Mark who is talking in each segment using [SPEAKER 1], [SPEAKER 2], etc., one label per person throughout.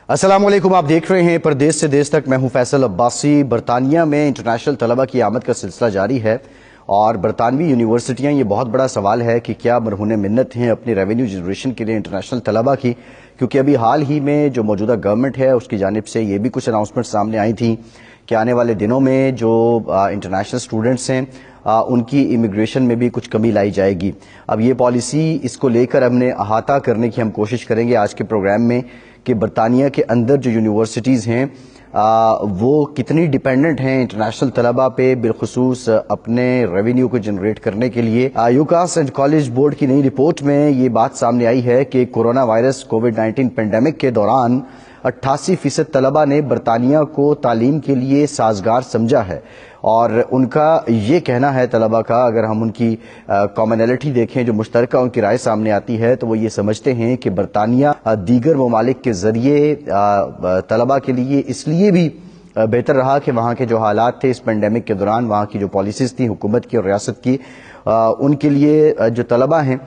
[SPEAKER 1] अस्सलाम वालेकुम, आप देख रहे हैं परदेश से देश तक। मैं हूं फैसल अब्बासी। बरतानिया में इंटरनेशनल तलबा की आमद का सिलसिला जारी है और बरतानवी यूनिवर्सिटियां, ये बहुत बड़ा सवाल है कि क्या मरहून मिन्नत हैं अपनी रेवेन्यू जनरेशन के लिए इंटरनेशनल तलबा की, क्योंकि अभी हाल ही में जो मौजूदा गवर्नमेंट है उसकी जानिब से ये भी कुछ अनाउंसमेंट सामने आई थी कि आने वाले दिनों में जो इंटरनेशनल स्टूडेंट्स हैं उनकी इमिग्रेशन में भी कुछ कमी लाई जाएगी। अब ये पॉलिसी, इसको लेकर हमने अहाता करने की हम कोशिश करेंगे आज के प्रोग्राम में कि बरतानिया के अंदर जो यूनिवर्सिटीज़ हैं वो कितनी डिपेंडेंट हैं इंटरनेशनल तलबा पे, बिलखुसूस अपने रेवेन्यू को जनरेट करने के लिए। यूकास एंड कॉलेज बोर्ड की नई रिपोर्ट में ये बात सामने आई है कि कोरोना वायरस कोविड-19 पेंडेमिक के दौरान 88% तलबा ने बरतानिया को तालीम के लिए साजगार समझा है और उनका ये कहना है तलबा का, अगर हम उनकी कॉमनैलिटी देखें, जो मुश्तरका उनकी राय सामने आती है, तो वो ये समझते हैं कि बरतानिया दीगर ममालिक के ज़रिए तलबा के लिए इसलिए भी बेहतर रहा कि वहाँ के जो हालात थे इस पेंडेमिक के दौरान, वहाँ की जो पॉलिसीज़ थी हुकूमत की और रियासत की, उनके लिए जो तलबा हैं,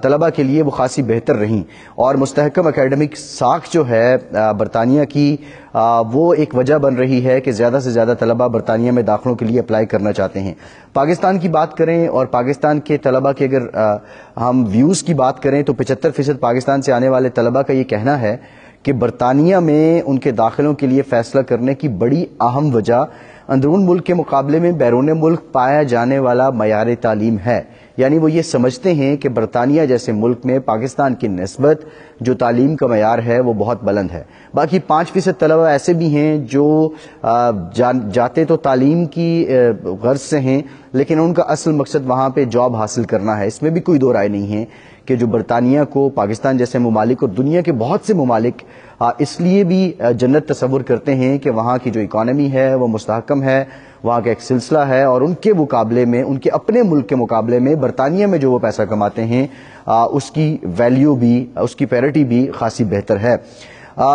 [SPEAKER 1] तलबा के लिए वो खासी बेहतर रहीं। और मुस्तहकम एकेडमिक साख जो है बरतानिया की, वो एक वजह बन रही है कि ज़्यादा से ज़्यादा तलबा बरतानिया में दाखिलों के लिए अप्लाई करना चाहते हैं। पाकिस्तान की बात करें और पाकिस्तान के तलबा के अगर हम व्यूज़ की बात करें तो 75% पाकिस्तान से आने वाले तलबा का ये कहना है कि बरतानिया में उनके दाखिलों के लिए फैसला करने की बड़ी अहम वजह अंदरून मुल्क के मुकाबले में बैरून मुल्क पाया जाने वाला मयार तालीम है। यानी वो ये समझते हैं कि बरतानिया जैसे मुल्क में पाकिस्तान की निस्बत जो तालीम का मयार है वो बहुत बुलंद है। बाकी 5% तलबा ऐसे भी हैं जो जाते तो तालीम की गर्ज से हैं, लेकिन उनका असल मकसद वहाँ पे जॉब हासिल करना है। इसमें भी कोई दो राय नहीं है कि जो बरतानिया को पाकिस्तान जैसे ममालिक और दुनिया के बहुत से ममालिक इसलिए भी जन्नत तस्वुर करते हैं कि वहाँ की जो इकॉनमी है वो मुस्तहकम है, वहाँ का एक सिलसिला है और उनके मुकाबले में, उनके अपने मुल्क के मुकाबले में बरतानिया में जो वो पैसा कमाते हैं उसकी वैल्यू भी, उसकी पैरिटी भी खासी बेहतर है।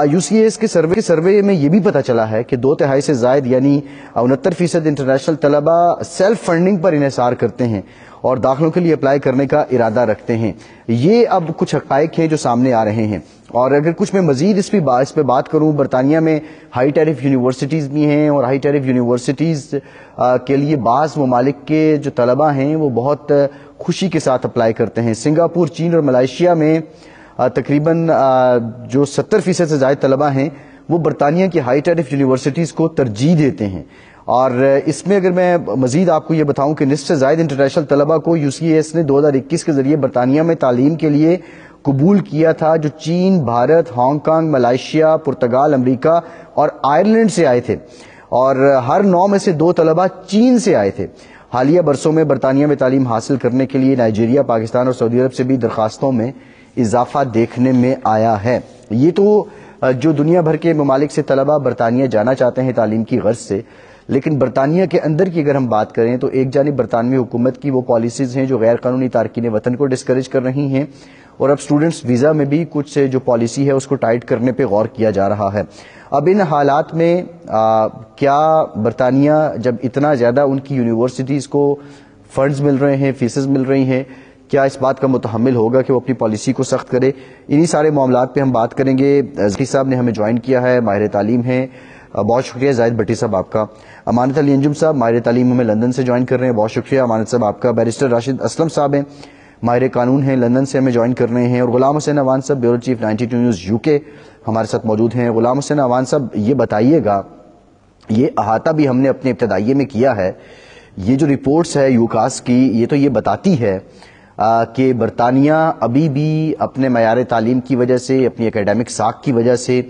[SPEAKER 1] यूसीएस के सर्वे में ये भी पता चला है कि 2/3 से ज़ायद यानी 69% इंटरनेशनल तलबा सेल्फ फंडिंग पर इन्हिसार करते हैं और दाखिलों के लिए अप्लाई करने का इरादा रखते हैं। ये अब कुछ हक़ाइक़ हैं जो सामने आ रहे हैं। और अगर कुछ मैं मज़ीद इस पे बात करूं, बरतानिया में हाई टैरिफ यूनिवर्सिटीज़ भी हैं और हाई टैरिफ यूनिवर्सिटीज़ के लिए बाज़ ममालिक के जो तलबा हैं वो बहुत खुशी के साथ अप्लाई करते हैं। सिंगापुर, चीन और मलेशिया में तकरीबन जो 70% से ज़्यादा तलबा हैं वो बरतानिया की हाई टैरिफ यूनिवर्सिटीज़ को तरजीह देते हैं। और इसमें अगर मैं मज़ीद आपको ये बताऊं कि निस्फ से ज़्यादा इंटरनेशनल तलबा को यूसीएस ने 2021 के ज़रिए बरतानिया में तालीम के लिए कबूल किया था, जो चीन, भारत, हांगकांग, मलेशिया, पुर्तगाल, अमेरिका और आयरलैंड से आए थे और हर 9 में से 2 तलबा चीन से आए थे। हालिया बरसों में बरतानिया में तालीम हासिल करने के लिए नाइजीरिया, पाकिस्तान और सऊदी अरब से भी दरखास्तों में इजाफा देखने में आया है। ये तो जो दुनिया भर के ममालिक से तलबा बरतानिया जाना चाहते हैं तालीम की गर्ज से, लेकिन बरतानिया के अंदर की अगर हम बात करें तो एक जानिब बरतानवी हुकूमत की वो पॉलिसीज़ हैं जो गैर कानूनी तारकीन वतन को डिस्करेज कर रही हैं और अब स्टूडेंट्स वीज़ा में भी कुछ जो पॉलिसी है उसको टाइट करने पे गौर किया जा रहा है। अब इन हालात में क्या बरतानिया, जब इतना ज़्यादा उनकी यूनिवर्सिटीज़ को फंड्स मिल रहे हैं, फीसेस मिल रही हैं, क्या इस बात का मुतहम्मिल होगा कि वो अपनी पॉलिसी को सख्त करे? इन्हीं सारे मामलात पे हम बात करेंगे। ज़की साहब ने हमें ज्वाइन किया है, माहिर तालीम है। बहुत शुक्रिया जाहिद भट्टी साहब आपका। अमानत अली अंजुम साहब माहिर तालीम हमें लंदन से ज्वाइन कर रहे हैं, बहुत शुक्रिया अमानत साहब आपका। बैरिस्टर राशिद असलम साहब हैं, माहिर कानून हैं, लंदन से हमें ज्वाइन कर रहे हैं। और गुलाम हुसैन अवान साहब, ब्यूरो चीफ 92 न्यूज़ यूके हमारे साथ मौजूद हैं। गुलाम हुसैन अवान साहब, ये बताइएगा, ये अहाता भी हमने अपने इब्तदाइये में किया है, ये जो रिपोर्ट्स है यूकास की, ये तो ये बताती है कि बरतानिया अभी भी अपने मयार तालीम की वजह से, अपनी एकेडमिक साख की वजह से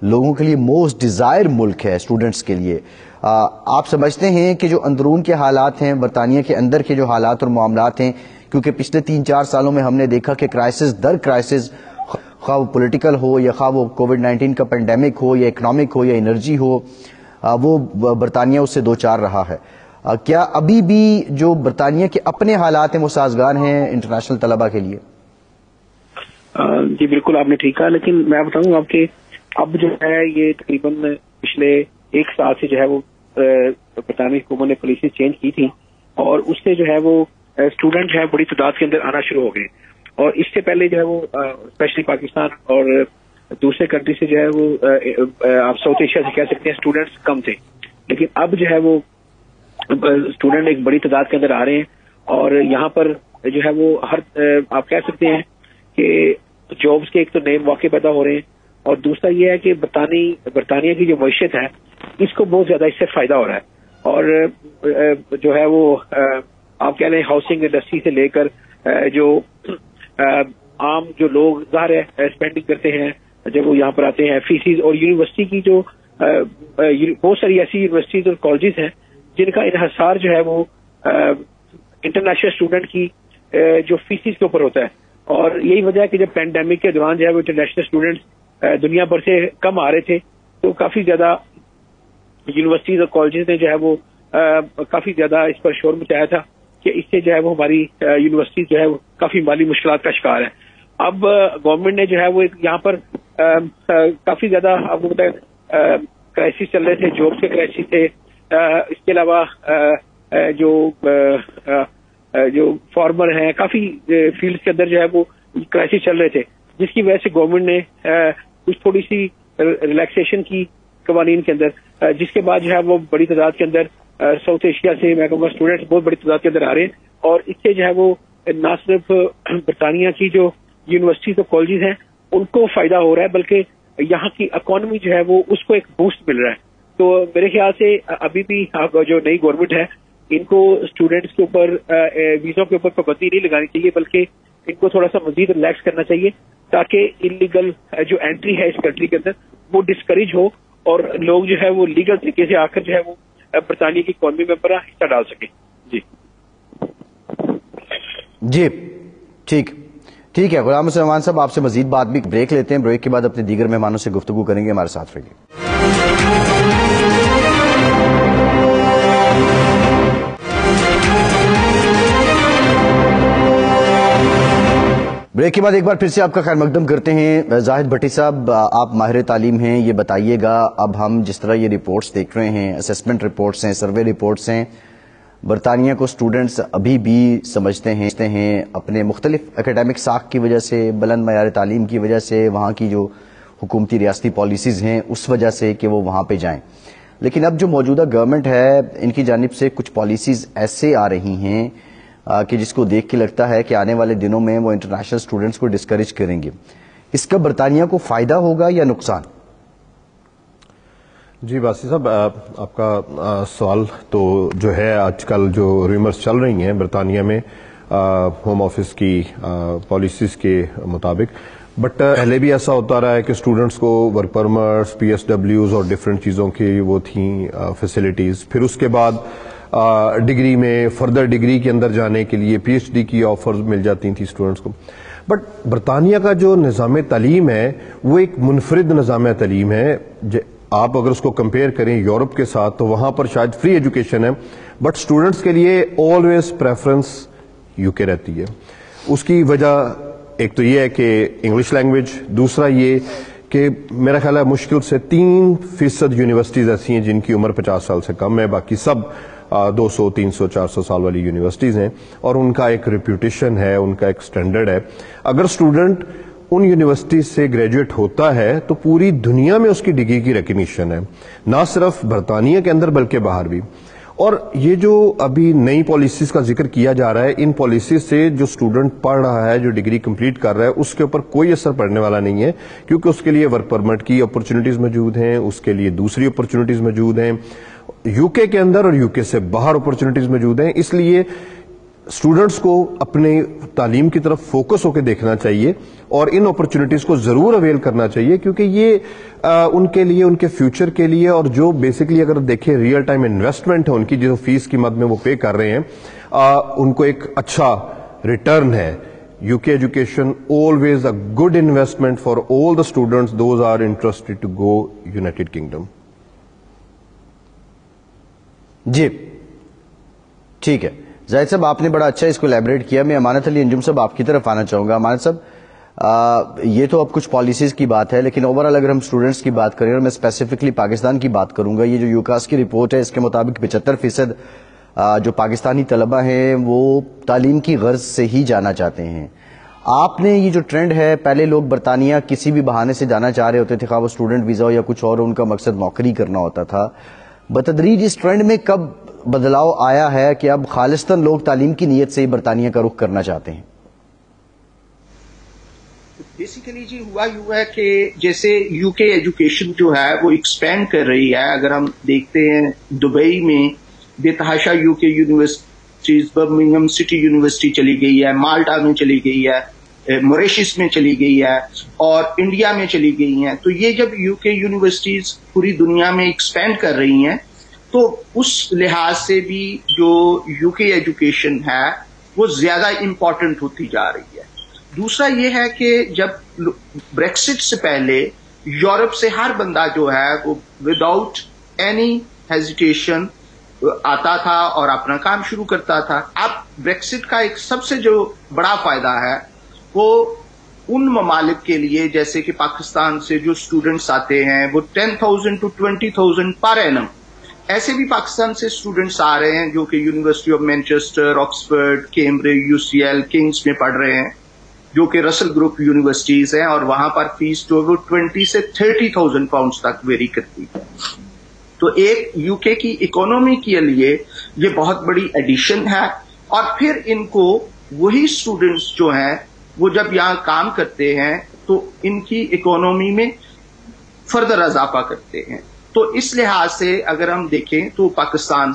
[SPEAKER 1] लोगों के लिए मोस्ट डिज़ायर मुल्क है स्टूडेंट्स के लिए। आप समझते हैं कि जो अंदरून के हालात हैं, बरतानिया के अंदर के जो हालात और मामलात हैं, क्योंकि पिछले 3-4 सालों में हमने देखा कि क्राइसिस दर क्राइसिस, खा वो पॉलिटिकल हो या खा वो कोविड-19 का पेंडेमिक हो या इकनॉमिक हो या एनर्जी हो, वो बरतानिया उससे 2-4 रहा है। क्या अभी भी जो बरतानिया के अपने हालात हैं वो साजगार हैं इंटरनेशनल तलबा के लिए?
[SPEAKER 2] जी बिल्कुल, आपने ठीक कहा, लेकिन मैं बताऊँ आपके, अब जो है ये तकरीबन पिछले 1 साल से जो है वो बरतानवी हुकूमत ने पॉलिसी चेंज की थी और उससे जो है वो स्टूडेंट है बड़ी तादाद के अंदर आना शुरू हो गए। और इससे पहले जो है वो स्पेशली पाकिस्तान और دوسرے کنٹری سے جو ہے وہ آپ ساؤتھ ایشیا سے کہہ سکتے ہیں اسٹوڈینٹس کم تھے، لیکن اب جو ہے وہ اسٹوڈنٹ ایک بڑی تعداد کے اندر آ رہے ہیں، اور یہاں پر جو ہے وہ ہر آپ کہہ سکتے ہیں کہ جابس کے ایک تو نئے مواقع پیدا ہو رہے ہیں، اور دوسرا یہ ہے کہ برطانیہ کی جو معیشت ہے اس کو بہت زیادہ اس سے فائدہ ہو رہا ہے، اور جو ہے وہ آپ کہہ لیں ہاؤسنگ انڈسٹری سے لے کر جو عام جو لوگ ظاہر ہے اسپینڈنگ کرتے ہیں جب وہ یہاں پر آتے ہیں، فیسز، اور یونیورسٹی کی جو بہت ساری ایسی یونیورسٹیز اور کالجز ہیں جن کا انحصار جو ہے وہ انٹرنیشنل اسٹوڈنٹ کی جو فیسز کے اوپر ہوتا ہے، اور یہی وجہ ہے کہ جب پینڈیمک کے دوران جو ہے وہ انٹرنیشنل اسٹوڈنٹس دنیا بھر سے کم آ رہے تھے تو کافی زیادہ یونیورسٹیز اور کالجز نے جو ہے وہ کافی زیادہ اس پر شور مچایا تھا کہ اس سے جو ہے وہ ہماری یونیورسٹی جو ہے وہ کافی مالی مشکلات کا شکار ہے۔ اب گورنمنٹ نے جو ہے وہ یہاں پر کافی زیادہ آپ کو بتائیں کرائسس چل رہے تھے، جاب کے کرائسس تھے، اس کے علاوہ جو فارمر ہیں کافی فیلڈ کے اندر جو ہے وہ کرائسس چل رہے تھے، جس کی وجہ سے گورنمنٹ نے کچھ تھوڑی سی ریلیکسیشن کی قوانین کے اندر، جس کے بعد جو ہے وہ بڑی تعداد کے اندر ساؤتھ ایشیا سے میں کہوں گا اسٹوڈینٹس بہت بڑی تعداد کے اندر آ رہے ہیں، اور اس سے جو ہے وہ نہ صرف برطانیہ کی جو یونیورسٹیز اور کالجز ہیں ان کو فائدہ ہو رہا ہے، بلکہ یہاں کی اکانومی جو ہے وہ اس کو ایک بوسٹ مل رہا ہے۔ تو میرے خیال سے ابھی بھی جو نئی گورنمنٹ ہے ان کو اسٹوڈینٹس کے اوپر ویزوں کے اوپر پابندی نہیں لگانی چاہیے، بلکہ ان کو تھوڑا سا مزید ریلیکس کرنا چاہیے تاکہ انلیگل جو انٹری ہے اس کنٹری کے اندر وہ ڈسکریج ہو، اور لوگ جو ہے وہ لیگل طریقے سے آ کر جو ہے وہ برطانیہ کی اکانومی میں بڑا حصہ ڈال سکیں۔
[SPEAKER 1] جی ٹھیک ہے غلام حسین امان صاحب، آپ سے مزید بات بھی بریک لیتے ہیں، بریک کے بعد اپنے دیگر مہمانوں سے گفتگو کریں گے، ہمارے ساتھ رہیے۔ بریک کے بعد ایک بار پھر سے آپ کا خیر مقدم کرتے ہیں۔ زاہد بھٹی صاحب، آپ ماہر تعلیم ہیں، یہ بتائیے گا اب ہم جس طرح یہ رپورٹس دیکھ رہے ہیں، اسیسمنٹ رپورٹس ہیں، سروے رپورٹس ہیں، برطانیہ کو سٹوڈنٹس ابھی بھی سمجھتے ہیں اپنے مختلف اکیڈیمک ساخت کی وجہ سے، بلند معیار تعلیم کی وجہ سے، وہاں کی جو حکومتی ریاستی پالیسیز ہیں اس وجہ سے کہ وہ وہاں پہ جائیں، لیکن اب جو موجودہ گورنمنٹ ہے ان کی جانب سے کچھ پالیسیز ایسے آ رہی ہیں کہ جس کو دیکھ کے لگتا ہے کہ آنے والے دنوں میں وہ انٹرنیشنل سٹوڈنٹس کو ڈسکریج کریں گے۔ اس کا برطانیہ کو فائدہ ہوگا یا نقصان؟
[SPEAKER 3] جی باسی صاحب، آپ کا سوال تو جو ہے آج کل جو ریمرز چل رہی ہیں برطانیہ میں ہوم آفس کی پالیسیز کے مطابق، بٹ پہلے بھی ایسا ہوتا رہا ہے کہ اسٹوڈنٹس کو ورک پرمٹس، پی ایس ڈبلیوز اور ڈفرینٹ چیزوں کی وہ تھیں فیسلٹیز، پھر اس کے بعد ڈگری میں فردر ڈگری کے اندر جانے کے لیے پی ایچ ڈی کی آفرز مل جاتی تھیں اسٹوڈنٹس کو۔ بٹ برطانیہ کا جو نظام تعلیم ہے وہ ایک منفرد نظام تعلیم ہے۔ آپ اگر اس کو کمپیئر کریں یورپ کے ساتھ تو وہاں پر شاید فری ایجوکیشن ہے، بٹ اسٹوڈنٹس کے لیے آلویز پریفرنس یو کے رہتی ہے۔ اس کی وجہ ایک تو یہ ہے کہ انگلش لینگویج، دوسرا یہ کہ میرا خیال ہے مشکل سے 3% یونیورسٹیز ایسی ہیں جن کی عمر 50 سال سے کم ہے، باقی سب 200، 300، 400 سال والی یونیورسٹیز ہیں، اور ان کا ایک ریپیوٹیشن ہے، ان کا ایک سٹینڈرڈ ہے۔ اگر اسٹوڈنٹ ان یونیورسٹیز سے گریجویٹ ہوتا ہے تو پوری دنیا میں اس کی ڈگری کی ریکگنیشن ہے، نہ صرف برطانیہ کے اندر بلکہ باہر بھی۔ اور یہ جو ابھی نئی پالیسیز کا ذکر کیا جا رہا ہے، ان پالیسیز سے جو اسٹوڈنٹ پڑھ رہا ہے، جو ڈگری کمپلیٹ کر رہا ہے، اس کے اوپر کوئی اثر پڑنے والا نہیں ہے، کیونکہ اس کے لیے ورک پرمٹ کی اپرچونٹیز موجود ہیں، اس کے لیے دوسری اپرچونٹیز موجود ہیں، یو کے اندر اور یو کے سے باہر اپرچونٹیز موجود ہیں۔ اس لیے اسٹوڈنٹس کو اپنے تعلیم کی طرف فوکس ہو کے دیکھنا چاہیے اور ان اپرچونٹیز کو ضرور اویل کرنا چاہیے، کیونکہ یہ ان کے لیے، ان کے فیوچر کے لیے، اور جو بیسکلی اگر دیکھیں ریئل ٹائم انویسٹمنٹ ہے ان کی جو فیس کی مد میں وہ پے کر رہے ہیں، ان کو ایک اچھا ریٹرن ہے۔ یو کے education always a good investment for all the students those are interested to go United Kingdom۔
[SPEAKER 1] جی ٹھیک ہے زاہد صاحب، آپ نے بڑا اچھا اس کو ایلیبریٹ کیا۔ میں امانت علی انجم صاحب آپ کی طرف آنا چاہوں گا۔ امانت صاحب، یہ تو اب کچھ پالیسیز کی بات ہے، لیکن اوورآل اگر ہم اسٹوڈنٹس کی بات کریں، اور میں اسپیسیفکلی پاکستان کی بات کروں گا، یہ جو یوکاس کی رپورٹ ہے اس کے مطابق 75% جو پاکستانی طلبہ ہیں وہ تعلیم کی غرض سے ہی جانا چاہتے ہیں، آپ نے یہ جو ٹرینڈ ہے، پہلے لوگ برطانیہ کسی بھی بہانے سے جانا چاہ رہے ہوتے تھے، خواہ وہ اسٹوڈنٹ ویزا ہو یا کچھ اور، ان کا مقصد نوکری کرنا ہوتا تھا، بتدریج اس ٹرینڈ میں کب بدلاؤ آیا ہے کہ اب خالصتاً لوگ تعلیم کی نیت سے ہی برطانیہ کا رخ کرنا چاہتے ہیں؟
[SPEAKER 4] بیسیکلی جی ہوا ہے کہ جیسے یو کے ایجوکیشن جو ہے وہ ایکسپینڈ کر رہی ہے. اگر ہم دیکھتے ہیں دبئی میں بے تحاشا یو کے یونیورسٹیز، برمنگھم سٹی یونیورسٹی چلی گئی ہے، مالٹا میں چلی گئی ہے، موریشس میں چلی گئی ہے اور انڈیا میں چلی گئی ہیں. تو یہ جب یو کے یونیورسٹیز پوری دنیا میں ایکسپینڈ کر رہی ہیں تو اس لحاظ سے بھی جو یو کے ایجوکیشن ہے وہ زیادہ امپورٹنٹ ہوتی جا رہی ہے. دوسرا یہ ہے کہ جب بریکسٹ سے پہلے یورپ سے ہر بندہ جو ہے وہ وداؤٹ اینی ہیزیٹیشن آتا تھا اور اپنا کام شروع کرتا تھا. اب بریکسٹ کا ایک سب سے جو بڑا فائدہ ہے وہ ان ممالک کے لیے، جیسے کہ پاکستان سے جو اسٹوڈنٹس آتے ہیں وہ 10,000 to 20,000 پر اینم، ایسے بھی پاکستان سے اسٹوڈنٹس آ رہے ہیں جو کہ university of Manchester, Oxford, Cambridge, UCL، King's میں پڑھ رہے ہیں، جو کہ رسل گروپ یونیورسٹیز ہیں، اور وہاں پر فیس جو وہ 20 سے 30,000 پاؤنڈز تک ویری کرتی ہے. تو ایک یو کے کی اکانومی کے لیے یہ بہت بڑی ایڈیشن ہے. اور پھر ان کو وہی اسٹوڈنٹس جو ہیں وہ جب یہاں کام کرتے ہیں تو ان کی اکانومی میں فردر اضافہ کرتے ہیں. تو اس لحاظ سے اگر ہم دیکھیں تو پاکستان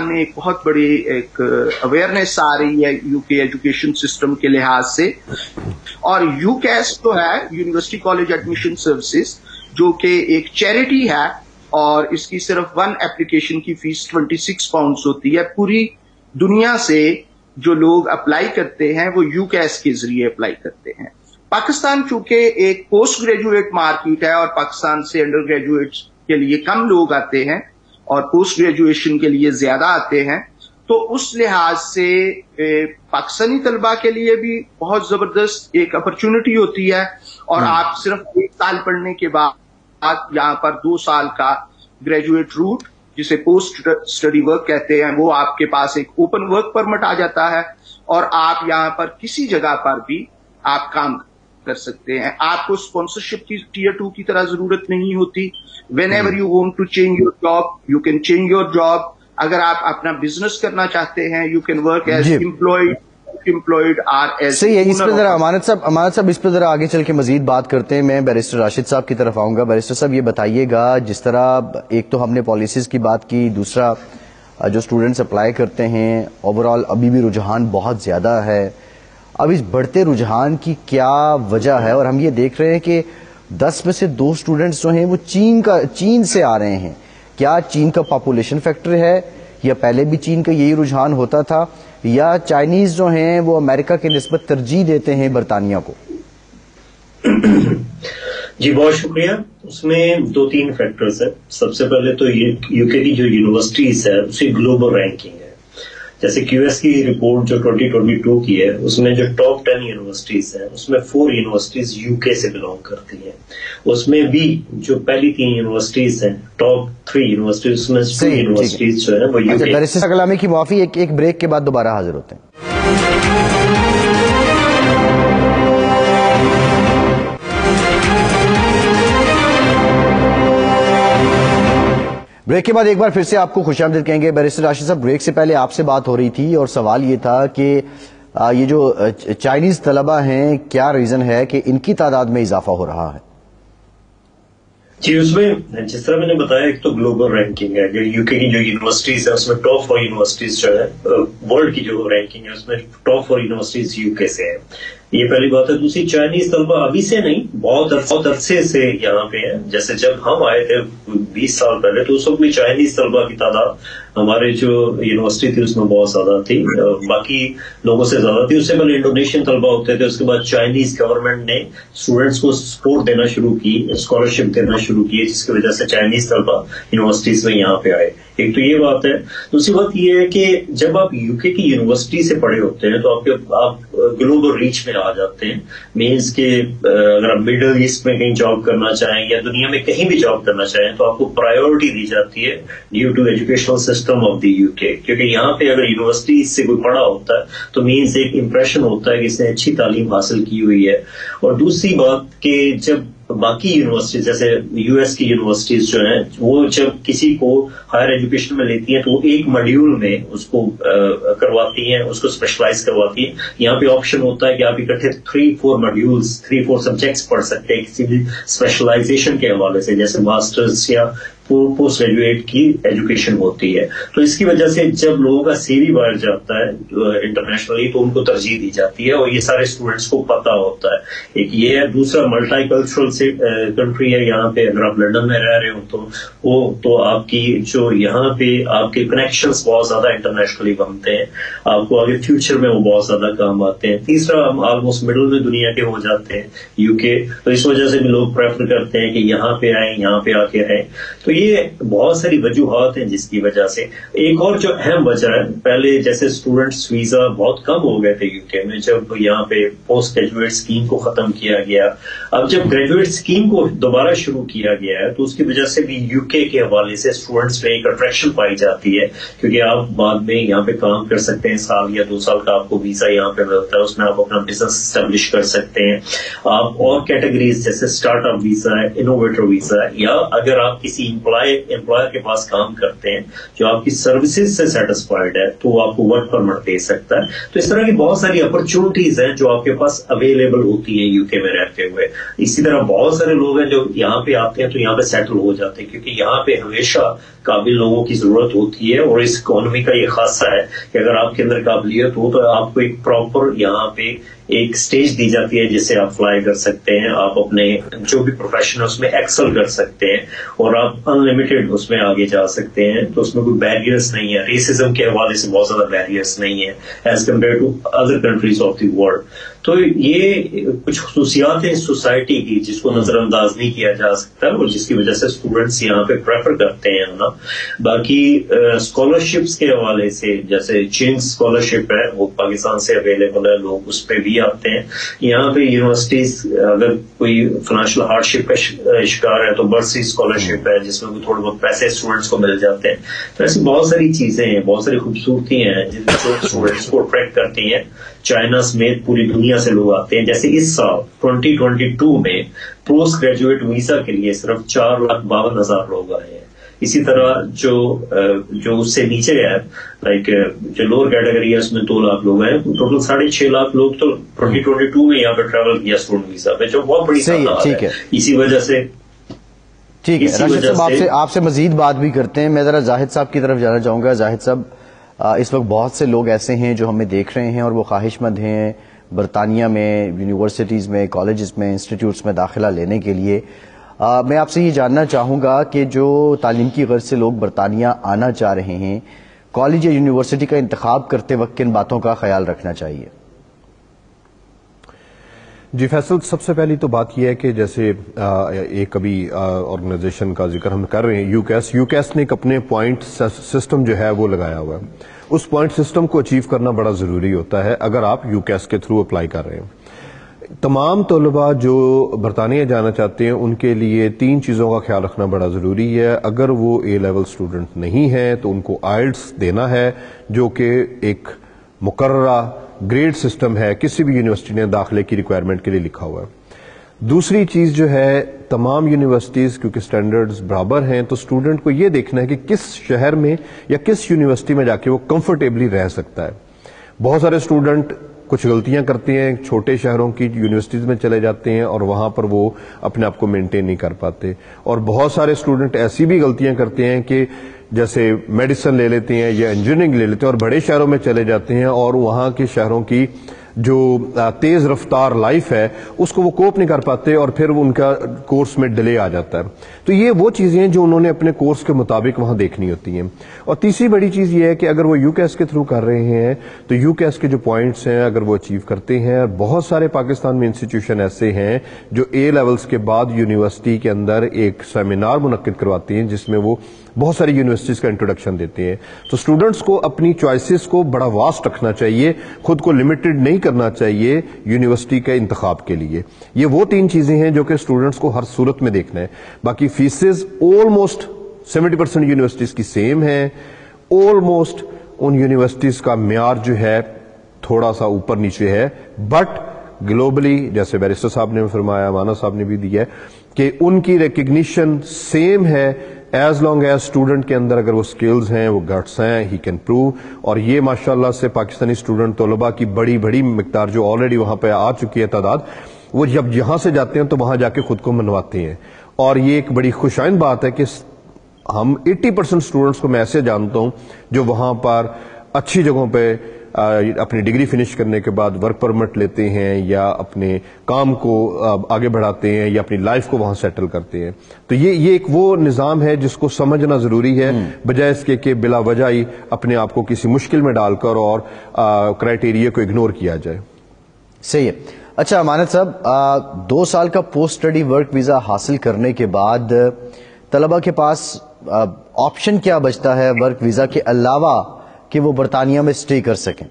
[SPEAKER 4] میں ایک بہت بڑی ایک اویئرنیس آ رہی ہے یو کے ایجوکیشن سسٹم کے لحاظ سے. اور یو کیس جو ہے یونیورسٹی کالج ایڈمیشن سروسز، جو کہ ایک چیریٹی ہے اور اس کی صرف 1 ایپلیکیشن کی فیس 26 پاؤنڈز ہوتی ہے. پوری دنیا سے جو لوگ اپلائی کرتے ہیں وہ یو کیس کے ذریعے اپلائی کرتے ہیں. پاکستان چونکہ ایک پوسٹ گریجویٹ مارکیٹ ہے اور پاکستان سے انڈر گریجویٹس کے لیے کم لوگ آتے ہیں اور پوسٹ گریجویشن کے لیے زیادہ آتے ہیں، تو اس لحاظ سے پاکستانی طلبہ کے لیے بھی بہت زبردست ایک اپرچونٹی ہوتی ہے. اور آپ صرف 1 سال پڑھنے کے بعد یہاں پر 2 سال کا گریجویٹ روٹ، جسے پوسٹ اسٹڈی ورک کہتے ہیں، وہ آپ کے پاس ایک اوپن ورک پرمٹ آ جاتا ہے اور آپ یہاں پر کسی جگہ پر بھی آپ کام کر سکتے ہیں. آپ کو اسپانسرشپ کی ٹیئر 2 کی طرح ضرورت نہیں ہوتی. Whenever you want to change your job you can change your job. اگر آپ اپنا بزنس کرنا چاہتے ہیں you can work as employed or as.
[SPEAKER 1] صحیح ہے. اس پہ ذرا امانت صاحب اس پہ ذرا آگے چل کے مزید بات کرتے ہیں. میں بیرسٹر راشد صاحب کی طرف آؤں گا. بیرسٹر صاحب یہ بتائیے گا، جس طرح ایک تو ہم نے پالیسیز کی بات کی، دوسرا جو اسٹوڈنٹس اپلائی کرتے ہیں، اوور آل ابھی بھی رجحان بہت زیادہ ہے. اب اس بڑھتے رجحان کی کیا وجہ ہے؟ اور ہم یہ دیکھ رہے ہیں کہ 10 میں سے 2 اسٹوڈنٹس جو ہیں وہ چین سے آ رہے ہیں. کیا چین کا پاپولیشن فیکٹر ہے، یا پہلے بھی چین کا یہی رجحان ہوتا تھا، یا چائنیز جو ہیں وہ امریکہ کے نسبت ترجیح دیتے ہیں برطانیہ کو؟
[SPEAKER 5] جی بہت شکریہ. اس میں 2-3 فیکٹرز ہیں. سب سے پہلے تو یو کے کی جو یونیورسٹیز ہے اس کی گلوبل رینکنگ ہے. جیسے کیو ایس کی رپورٹ جو 2022 کی ہے، اس میں جو ٹاپ 10 یونیورسٹیز ہیں اس میں 4 یونیورسٹیز یو کے سے بلانگ کرتی ہیں. اس میں بھی جو پہلی 3 یونیورسٹیز ہیں، ٹاپ 3 یونیورسٹیز، اس میں 2 یونیورسٹیز جو ہیں وہ یو کے.
[SPEAKER 1] بیرسٹر کلامی کی معافی، ایک بریک کے بعد دوبارہ حاضر ہوتے ہیں. بریک کے بعد ایک بار پھر سے آپ کو خوش آمدید کہیں گے. بیرسٹر راشد صاحب، بریک سے پہلے آپ سے بات ہو رہی تھی اور سوال یہ تھا کہ یہ جو چائنیز طلبہ ہیں، کیا ریزن ہے کہ ان کی تعداد میں اضافہ ہو رہا ہے؟
[SPEAKER 5] جی اس میں جس طرح میں نے بتایا، ایک تو گلوبل رینکنگ ہے. یو کے کی جو یونیورسٹیز ہے اس میں ٹاپ 4 یونیورسٹیز جو ہے ورلڈ کی جو رینکنگ ہے اس میں ٹاپ 4 یونیورسٹیز یو کے سے ہے. یہ پہلی بات ہے. دوسری، چائنیز طلبہ ابھی سے نہیں، بہت عرصے سے یہاں پہ ہیں. جیسے جب ہم آئے تھے 20 سال پہلے تو اس وقت بھی چائنیز طلبہ کی تعداد ہمارے جو یونیورسٹی تھی اس میں بہت زیادہ تھی، باقی لوگوں سے زیادہ تھی. اس سے پہلے انڈونیشین طلبہ ہوتے تھے. اس کے بعد چائنیز گورنمنٹ نے اسٹوڈینٹس کو سپورٹ دینا شروع کی، اسکالرشپ دینا شروع کی، جس کی وجہ سے چائنیز طلبہ یونیورسٹیز میں یہاں پہ آئے. ایک تو یہ بات ہے. دوسری بات یہ ہے کہ جب آپ یو کے کی یونیورسٹی سے پڑھے ہوتے ہیں تو آپ گلوبل ریچ میں आ जाते हैं। मीन्स कि अगर आप मिडल ईस्ट में कहीं जॉब करना चाहें या दुनिया में कहीं भी जॉब करना चाहें तो आपको प्रायोरिटी दी जाती है due to educational system of the UK, क्योंकि यहाँ पे अगर यूनिवर्सिटी से कोई पढ़ा होता है तो मीन्स एक इम्प्रेशन होता है कि इसने अच्छी तालीम हासिल की हुई है। और दूसरी बात कि जब बाकी यूनिवर्सिटीज जैसे यूएस की यूनिवर्सिटीज जो हैं वो जब किसी को हायर एजुकेशन में लेती हैं तो वो एक मॉड्यूल में उसको करवाती हैं, उसको स्पेशलाइज करवाती हैं। यहाँ पे ऑप्शन होता है कि आप इकट्ठे 3-4 मॉड्यूल्स 3-4 सब्जेक्ट्स पढ़ सकते हैं किसी भी स्पेशलाइजेशन के हवाले से, जैसे मास्टर्स या पोस्ट ग्रेजुएट की एजुकेशन होती है। तो इसकी वजह से जब लोगों का सीवी बाहर जाता है इंटरनेशनली तो उनको तरजीह दी जाती है और ये सारे स्टूडेंट्स को पता होता है। एक ये है, दूसरा मल्टी कल्चरल से कंट्री है यहाँ पे। अगर आप लंदन में रह रहे हो तो आपकी जो यहाँ पे आपके कनेक्शंस बहुत ज्यादा इंटरनेशनली बनते हैं, आपको आगे फ्यूचर में वो बहुत ज्यादा काम आते हैं। तीसरा, हम ऑलमोस्ट मिडिल में दुनिया के हो जाते हैं यूके, तो इस वजह से भी लोग प्रेफर करते हैं कि यहाँ पे आए, यहाँ पे आके रहें। तो ये बहुत सारी वजूहात हैं जिसकी वजह से। एक और जो अहम वजह है, पहले जैसे स्टूडेंट्स वीजा बहुत कम हो गए थे यूके में जब यहाँ पे पोस्ट ग्रेजुएट स्कीम को खत्म किया गया। अब जब ग्रेजुएट स्कीम को दोबारा शुरू किया गया है तो उसकी वजह से भी यूके के हवाले से स्टूडेंट्स में एक अट्रैक्शन पाई जाती है, क्योंकि आप बाद में यहाँ पे काम कर सकते हैं, 1 या 2 साल का आपको वीजा यहाँ पे मिलता है, उसमें आप अपना बिजनेस स्टैब्लिश कर सकते हैं। आप और कैटेगरीज जैसे स्टार्टअप वीजा है, इनोवेटर वीजा है, या अगर आप किसी एम्प्लॉयर के पास काम करते हैं जो आपकी सर्विसेज से सेटिस्फाइड है तो वो आपको वर्क परमिट दे सकता है। तो इस तरह की बहुत सारी अपॉर्चुनिटीज हैं जो आपके पास अवेलेबल होती है यूके में रहते हुए। इसी तरह बहुत सारे लोग हैं जो यहाँ पे आते हैं तो यहाँ पे सेटल हो जाते हैं, क्योंकि यहाँ पे हमेशा काबिल लोगों की जरूरत होती है। और इस इकोनॉमी का ये खासा है कि अगर आपके अंदर काबिलियत हो तो आपको एक प्रॉपर यहाँ पे एक स्टेज दी जाती है जिससे आप फ्लाई कर सकते हैं, आप अपने जो भी प्रोफेशन है उसमें एक्सेल कर सकते हैं और आप अनलिमिटेड उसमें आगे जा सकते हैं। तो उसमें कोई बैरियर्स नहीं है, रेसिज्म के हवाले से बहुत ज्यादा बैरियर्स नहीं है as compare to other countries of the world. तो ये कुछ खसूसियात हैं सोसाइटी की जिसको नजरअंदाज नहीं किया जा सकता और जिसकी वजह से स्टूडेंट्स यहाँ पे प्रेफर करते हैं ना। बाकी स्कॉलरशिप्स के हवाले से जैसे चिंग्स स्कॉलरशिप है वो पाकिस्तान से अवेलेबल है, लोग उस पर भी आते हैं। यहाँ पे यूनिवर्सिटीज अगर कोई फाइनेंशियल हार्डशिप का शिकार है तो बर्सी स्कॉलरशिप है जिसमें थोड़े बहुत पैसे स्टूडेंट्स को मिल जाते हैं। तो ऐसी बहुत सारी चीजें हैं, बहुत सारी खूबसूरती हैं जो स्टूडेंट्स को अट्रैक्ट करती हैं। चाइना समेत पूरी दुनिया से लोग आते हैं। जैसे इस साल 2022 में पोस्ट ग्रेजुएट वीजा के लिए सिर्फ 4,52,000 लोग आए हैं। इसी तरह जो उससे नीचे है लाइक जो लोअर कैटेगरी है उसमें 2 लाख लोग हैं, टोटल 6.5 लाख लोग तो 2022 में यहाँ पे ट्रैवल किया स्टूडेंट वीजा पे, जो बहुत बड़ी तादाद है। इसी वजह से
[SPEAKER 1] ठीक है राशिद साहब, आपसे मजीद बात भी करते हैं। मैं जरा जाहिद साहब की तरफ जाना चाहूंगा। जाहिद साहब, इस वक्त बहुत से लोग ऐसे हैं जो हमें देख रहे हैं और वो ख्वाहिशमंद हैं बरतानिया में यूनिवर्सिटीज़ में, कॉलेजेस में, इंस्टीट्यूट्स में दाखिला लेने के लिए। मैं आपसे ये जानना चाहूँगा कि जो तालीम की गर्ज से लोग बरतानिया आना चाह रहे हैं, कॉलेज या यूनिवर्सिटी का इंतखाब करते वक्त किन बातों का ख्याल रखना चाहिए?
[SPEAKER 3] जी फैसल, सबसे पहली तो बात यह है कि जैसे एक अभी ऑर्गेनाइजेशन का जिक्र हम कर रहे हैं, यूकैस ने एक अपने पॉइंट सिस्टम जो है वो लगाया हुआ है। उस पॉइंट सिस्टम को अचीव करना बड़ा जरूरी होता है अगर आप यूकैस के थ्रू अप्लाई कर रहे हैं। तमाम तलबा जो बरतानिया जाना चाहते हैं उनके लिए 3 चीज़ों का ख्याल रखना बड़ा ज़रूरी है। अगर वो ए लेवल स्टूडेंट नहीं है तो उनको आइल्ट्स देना है, जो कि एक मुकर्ररा ग्रेड सिस्टम है, किसी भी यूनिवर्सिटी ने दाखिले की रिक्वायरमेंट के लिए लिखा हुआ है। दूसरी चीज़ जो है, तमाम यूनिवर्सिटीज़ क्योंकि स्टैंडर्ड्स बराबर हैं तो स्टूडेंट को ये देखना है कि किस शहर में या किस यूनिवर्सिटी में जाके वो कंफर्टेबली रह सकता है। बहुत सारे स्टूडेंट कुछ गलतियां करते हैं, छोटे शहरों की यूनिवर्सिटीज में चले जाते हैं और वहां पर वो अपने आप को मेंटेन नहीं कर पाते। और बहुत सारे स्टूडेंट ऐसी भी गलतियां करते हैं कि जैसे मेडिसिन ले लेते हैं या इंजीनियरिंग ले लेते हैं और बड़े शहरों में चले जाते हैं और वहां के शहरों की जो तेज रफ्तार लाइफ है उसको वो कोप नहीं कर पाते और फिर उनका कोर्स में डिले आ जाता है। तो ये वो चीजें हैं जो उन्होंने अपने कोर्स के मुताबिक वहां देखनी होती हैं। और तीसरी बड़ी चीज ये है कि अगर वो यूकैस के थ्रू कर रहे हैं तो यूकैस के जो पॉइंट्स हैं अगर वो अचीव करते हैं, बहुत सारे पाकिस्तान में इंस्टीट्यूशन ऐसे हैं जो ए लेवल्स के बाद यूनिवर्सिटी के अंदर एक सेमिनार मुनक्किद करवाती हैं जिसमें वो بہت ساری یونیورسٹیز کا انٹروڈکشن دیتے ہیں. تو اسٹوڈنٹس کو اپنی چوائسیز کو بڑا واسٹ رکھنا چاہیے, خود کو لمیٹڈ نہیں کرنا چاہیے یونیورسٹی کے انتخاب کے لیے. یہ وہ 3 چیزیں ہیں جو کہ اسٹوڈنٹس کو ہر صورت میں دیکھنا ہے. باقی فیسز آلموسٹ 70% یونیورسٹیز کی سیم ہیں. آلموسٹ ان یونیورسٹیز کا معیار جو ہے تھوڑا سا اوپر نیچے ہے, بٹ گلوبلی جیسے بیرسٹر صاحب نے فرمایا, مانا صاحب نے بھی دیا ہے کہ ان کی ریکگنیشن سیم ہے. ایز لانگ ایز اسٹوڈنٹ کے اندر اگر وہ سکلز ہیں, وہ گٹس ہیں, ہی کین پروو. اور یہ ماشاءاللہ سے پاکستانی اسٹوڈنٹ طلباء کی بڑی بڑی مقدار جو آلریڈی وہاں پہ آ چکی ہے تعداد, وہ جب یہاں سے جاتے ہیں تو وہاں جا کے خود کو منواتے ہیں. اور یہ ایک بڑی خوشائن بات ہے کہ ہم 80% اسٹوڈنٹس کو میں ایسے جانتا ہوں جو وہاں پر اچھی جگہوں پہ اپنی ڈگری فنش کرنے کے بعد ورک پرمٹ لیتے ہیں, یا اپنے کام کو آگے بڑھاتے ہیں, یا اپنی لائف کو وہاں سیٹل کرتے ہیں. تو یہ ایک وہ نظام ہے جس کو سمجھنا ضروری ہے, بجائے اس کے کہ بلا وجہ ہی اپنے آپ کو کسی مشکل میں ڈال کر اور کرائیٹیریا کو اگنور کیا جائے.
[SPEAKER 1] صحیح ہے. اچھا امانت صاحب, 2 سال کا پوسٹ اسٹڈی ورک ویزا حاصل کرنے کے بعد طلبہ کے پاس آپشن کیا بچتا ہے ورک ویزا کے علاوہ کہ وہ برطانیہ میں سٹے کر سکیں؟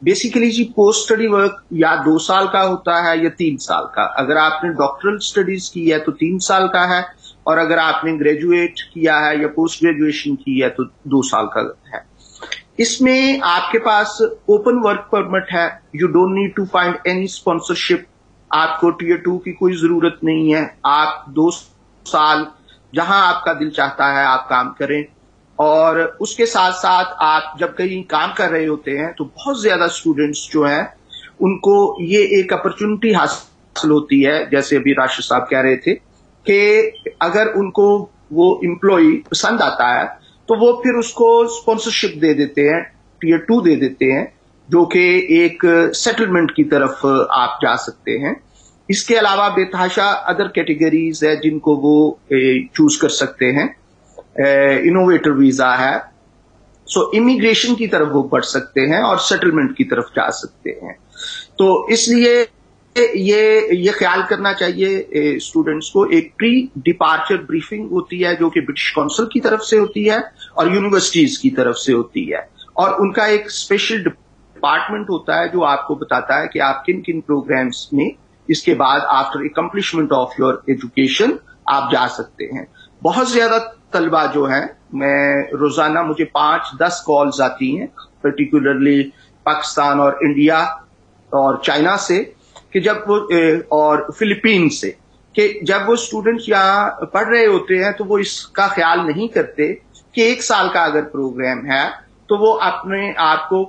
[SPEAKER 4] بیسیکلی جی پوسٹ اسٹڈی ورک یا 2 سال کا ہوتا ہے یا 3 سال کا. اگر آپ نے ڈاکٹرل اسٹڈیز کی ہے تو 3 سال کا ہے, اور اگر آپ نے گریجویٹ کیا ہے یا پوسٹ گریجویشن کی ہے تو 2 سال کا ہے. اس میں آپ کے پاس اوپن ورک پرمٹ ہے. You don't need to find any sponsorship. آپ کو ٹیئر 2 کی کوئی ضرورت نہیں ہے. آپ 2 سال جہاں آپ کا دل چاہتا ہے آپ کام کریں. اور اس کے ساتھ ساتھ آپ جب کہیں کام کر رہے ہوتے ہیں تو بہت زیادہ اسٹوڈنٹس جو ہیں ان کو یہ ایک اپرچونٹی حاصل ہوتی ہے, جیسے ابھی راشد صاحب کہہ رہے تھے کہ اگر ان کو وہ امپلائی پسند آتا ہے تو وہ پھر اس کو اسپانسرشپ دے دیتے ہیں, ٹیئر 2 دے دیتے ہیں, جو کہ ایک سیٹلمنٹ کی طرف آپ جا سکتے ہیں. اس کے علاوہ بے تحاشا ادر کیٹیگریز ہے جن کو وہ چوز کر سکتے ہیں. انوویٹر ویزا ہے, سو امیگریشن کی طرف وہ بڑھ سکتے ہیں اور سیٹلمنٹ کی طرف جا سکتے ہیں. تو اس لیے یہ خیال کرنا چاہیے اسٹوڈنٹس کو. ایک پری ڈپارچر بریفنگ ہوتی ہے جو کہ برٹش کونسل کی طرف سے ہوتی ہے اور یونیورسٹیز کی طرف سے ہوتی ہے, اور ان کا ایک اسپیشل ڈپارٹمنٹ ہوتا ہے جو آپ کو بتاتا ہے کہ آپ کن کن پروگرامز میں اس کے بعد after accomplishment of your education آپ جا سکتے ہیں. بہت زیادہ طلبہ جو ہیں, میں روزانہ مجھے 5-10 کالز آتی ہیں پرٹیکولرلی پاکستان اور انڈیا اور چائنا سے, کہ جب وہ اور فلپین سے, کہ جب وہ اسٹوڈنٹس یہاں پڑھ رہے ہوتے ہیں تو وہ اس کا خیال نہیں کرتے کہ 1 سال کا اگر پروگرام ہے تو وہ اپنے آپ کو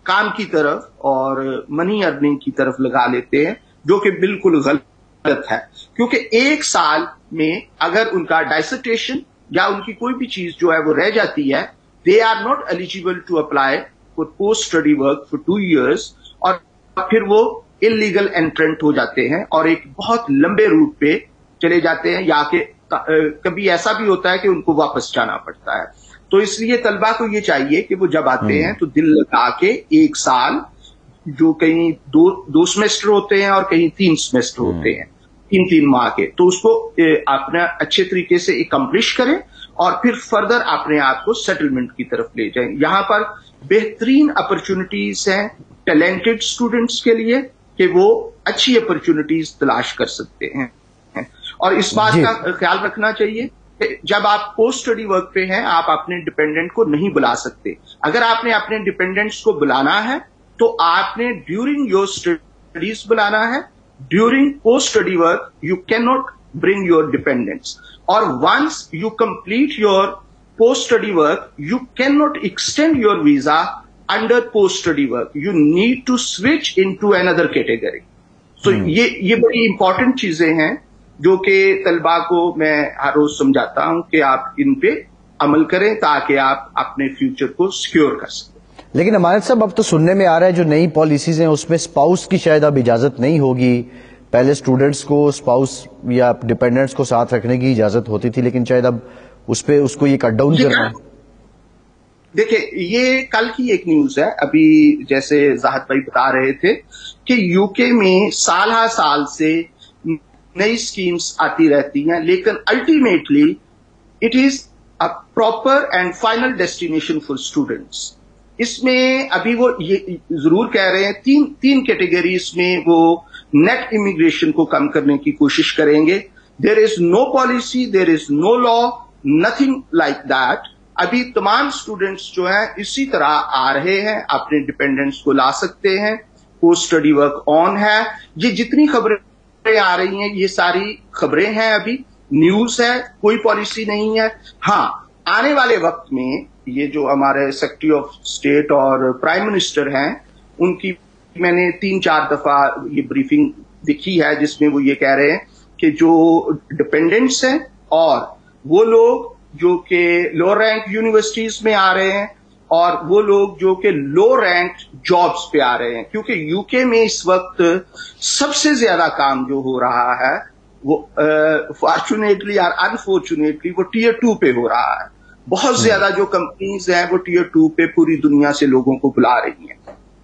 [SPEAKER 4] کام کی طرف اور منی ارننگ کی طرف لگا لیتے ہیں, جو کہ بالکل غلط ہے. کیونکہ 1 سال میں اگر ان کا ڈائسرٹیشن یا ان کی کوئی بھی چیز جو ہے وہ رہ جاتی ہے, they are not eligible to apply for post study work for 2 years, اور پھر وہ انلیگل انٹرنٹ ہو جاتے ہیں اور ایک بہت لمبے روٹ پہ چلے جاتے ہیں, یا کہ کبھی ایسا بھی ہوتا ہے کہ ان کو واپس جانا پڑتا ہے. تو اس لیے طلبہ کو یہ چاہیے کہ وہ جب آتے ہیں تو دل لگا کے 1 سال, جو کہیں 2 سیمسٹر ہوتے ہیں اور کہیں 3 سیمسٹر ہوتے ہیں, 3 ماہ کے, تو اس کو اپنا اچھے طریقے سے اکمپلش کریں اور پھر فردر اپنے آپ کو سیٹلمنٹ کی طرف لے جائیں. یہاں پر بہترین اپرچونٹیز ہیں ٹیلنٹڈ اسٹوڈنٹس کے لیے کہ وہ اچھی اپرچونٹیز تلاش کر سکتے ہیں. اور اس بات کا خیال رکھنا چاہیے کہ جب آپ پوسٹ اسٹڈی ورک پہ ہیں آپ اپنے ڈپینڈنٹ کو نہیں بلا سکتے. اگر آپ نے اپنے ڈپینڈنٹس کو بلانا ہے تو آپ نے ڈیورنگ یور اسٹڈیز بلانا ہے. During post study work you can not bring your dependents, اور once you complete your post study work you can not extend your visa under post study work. You need to switch into another category. So یہ بڑی important چیزیں ہیں جو کہ طلباء کو میں ہر روز سمجھاتا ہوں کہ آپ ان پہ عمل کریں تاکہ آپ اپنے فیوچر کو سیکیور کر سکیں.
[SPEAKER 1] لیکن امانت صاحب اب تو سننے میں آ رہا ہے جو نئی پالیسیز ہیں اس میں اسپاؤس کی شاید اب اجازت نہیں ہوگی. پہلے اسٹوڈنٹس کو اسپاؤس یا ڈپینڈنٹس کو ساتھ رکھنے کی اجازت ہوتی تھی, لیکن شاید اب اس کو یہ کٹ ڈاؤن کرنا ہے.
[SPEAKER 4] دیکھیں یہ کل کی ایک نیوز ہے, ابھی جیسے زاہد بھائی بتا رہے تھے کہ یو کے میں سال ہر سال سے نئی اسکیمز آتی رہتی ہیں, لیکن ultimately It is a proper and final destination for students. इसमें अभी वो ये जरूर कह रहे हैं तीन कैटेगरीज में वो नेट इमिग्रेशन को कम करने की कोशिश करेंगे. There is no policy, there is no law, nothing like that. अभी तमाम स्टूडेंट्स जो हैं इसी तरह आ रहे हैं, अपने डिपेंडेंट्स को ला सकते हैं, पोस्ट स्टडी वर्क ऑन है. ये जितनी खबरें आ रही हैं ये सारी खबरें हैं, अभी न्यूज है, कोई पॉलिसी नहीं है. हाँ, आने वाले वक्त में ये जो हमारे सेक्रेटरी ऑफ स्टेट और प्राइम मिनिस्टर हैं उनकी मैंने 3-4 दफा ये ब्रीफिंग देखी है जिसमें वो ये कह रहे हैं कि जो डिपेंडेंट्स हैं और वो लोग जो कि लो रैंक यूनिवर्सिटीज में आ रहे हैं और वो लोग जो कि लो रैंक जॉब्स पे आ रहे हैं, क्योंकि यूके में इस वक्त सबसे ज्यादा काम जो हो रहा है वो फॉर्चुनेटली और अनफॉर्चुनेटली वो टियर 2 पे हो रहा है. बहुत ज्यादा जो कंपनीज हैं वो टियर 2 पे पूरी दुनिया से लोगों को बुला रही हैं.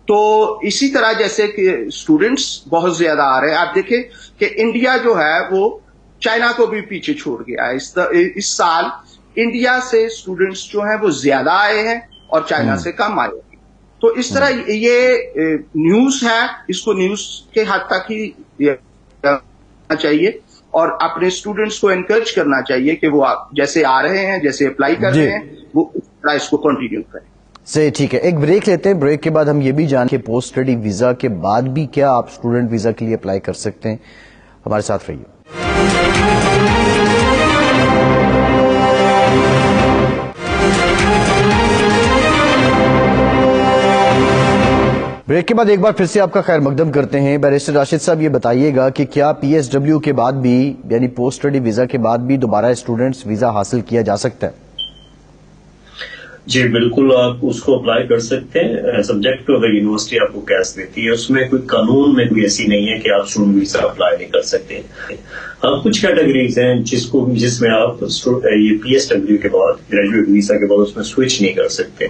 [SPEAKER 4] तो इसी तरह जैसे कि स्टूडेंट्स बहुत ज्यादा आ रहे हैं. आप देखें कि इंडिया जो है वो चाइना को भी पीछे छोड़ गया है. इस साल इंडिया से स्टूडेंट्स जो हैं वो ज्यादा आए हैं और चाइना से कम आए हैं. तो इस तरह ये न्यूज है, इसको न्यूज के हद तक ही करना चाहिए और अपने स्टूडेंट्स को एनकरेज करना चाहिए कि वो जैसे आ रहे हैं, जैसे अप्लाई कर रहे हैं, वो इस तरह इसको कंटिन्यू करें.
[SPEAKER 1] सही, ठीक है. एक ब्रेक लेते हैं. ब्रेक के बाद हम ये भी जान के पोस्ट स्टडी वीजा के बाद भी क्या आप स्टूडेंट वीजा के लिए अप्लाई कर सकते हैं. हमारे साथ रहिए. ब्रेक के बाद एक बार फिर से आपका खैर मकदम करते हैं. बैरिस्टर राशिद साहब, ये बताइएगा कि क्या PSW के बाद भी यानी पोस्ट स्टडी वीजा के बाद भी दोबारा स्टूडेंट्स वीजा हासिल किया जा सकता है?
[SPEAKER 5] जी बिल्कुल, आप उसको अप्लाई कर सकते हैं सब्जेक्ट टू अगर यूनिवर्सिटी आपको कैश देती है. उसमें कोई कानून में कोई ऐसी नहीं है कि आप स्टूडेंट वीजा अप्लाई नहीं कर सकते. हाँ, कुछ कैटेगरीज हैं जिसमें आप ये PSW के बाद ग्रेजुएट वीजा के बाद उसमें स्विच नहीं कर सकते.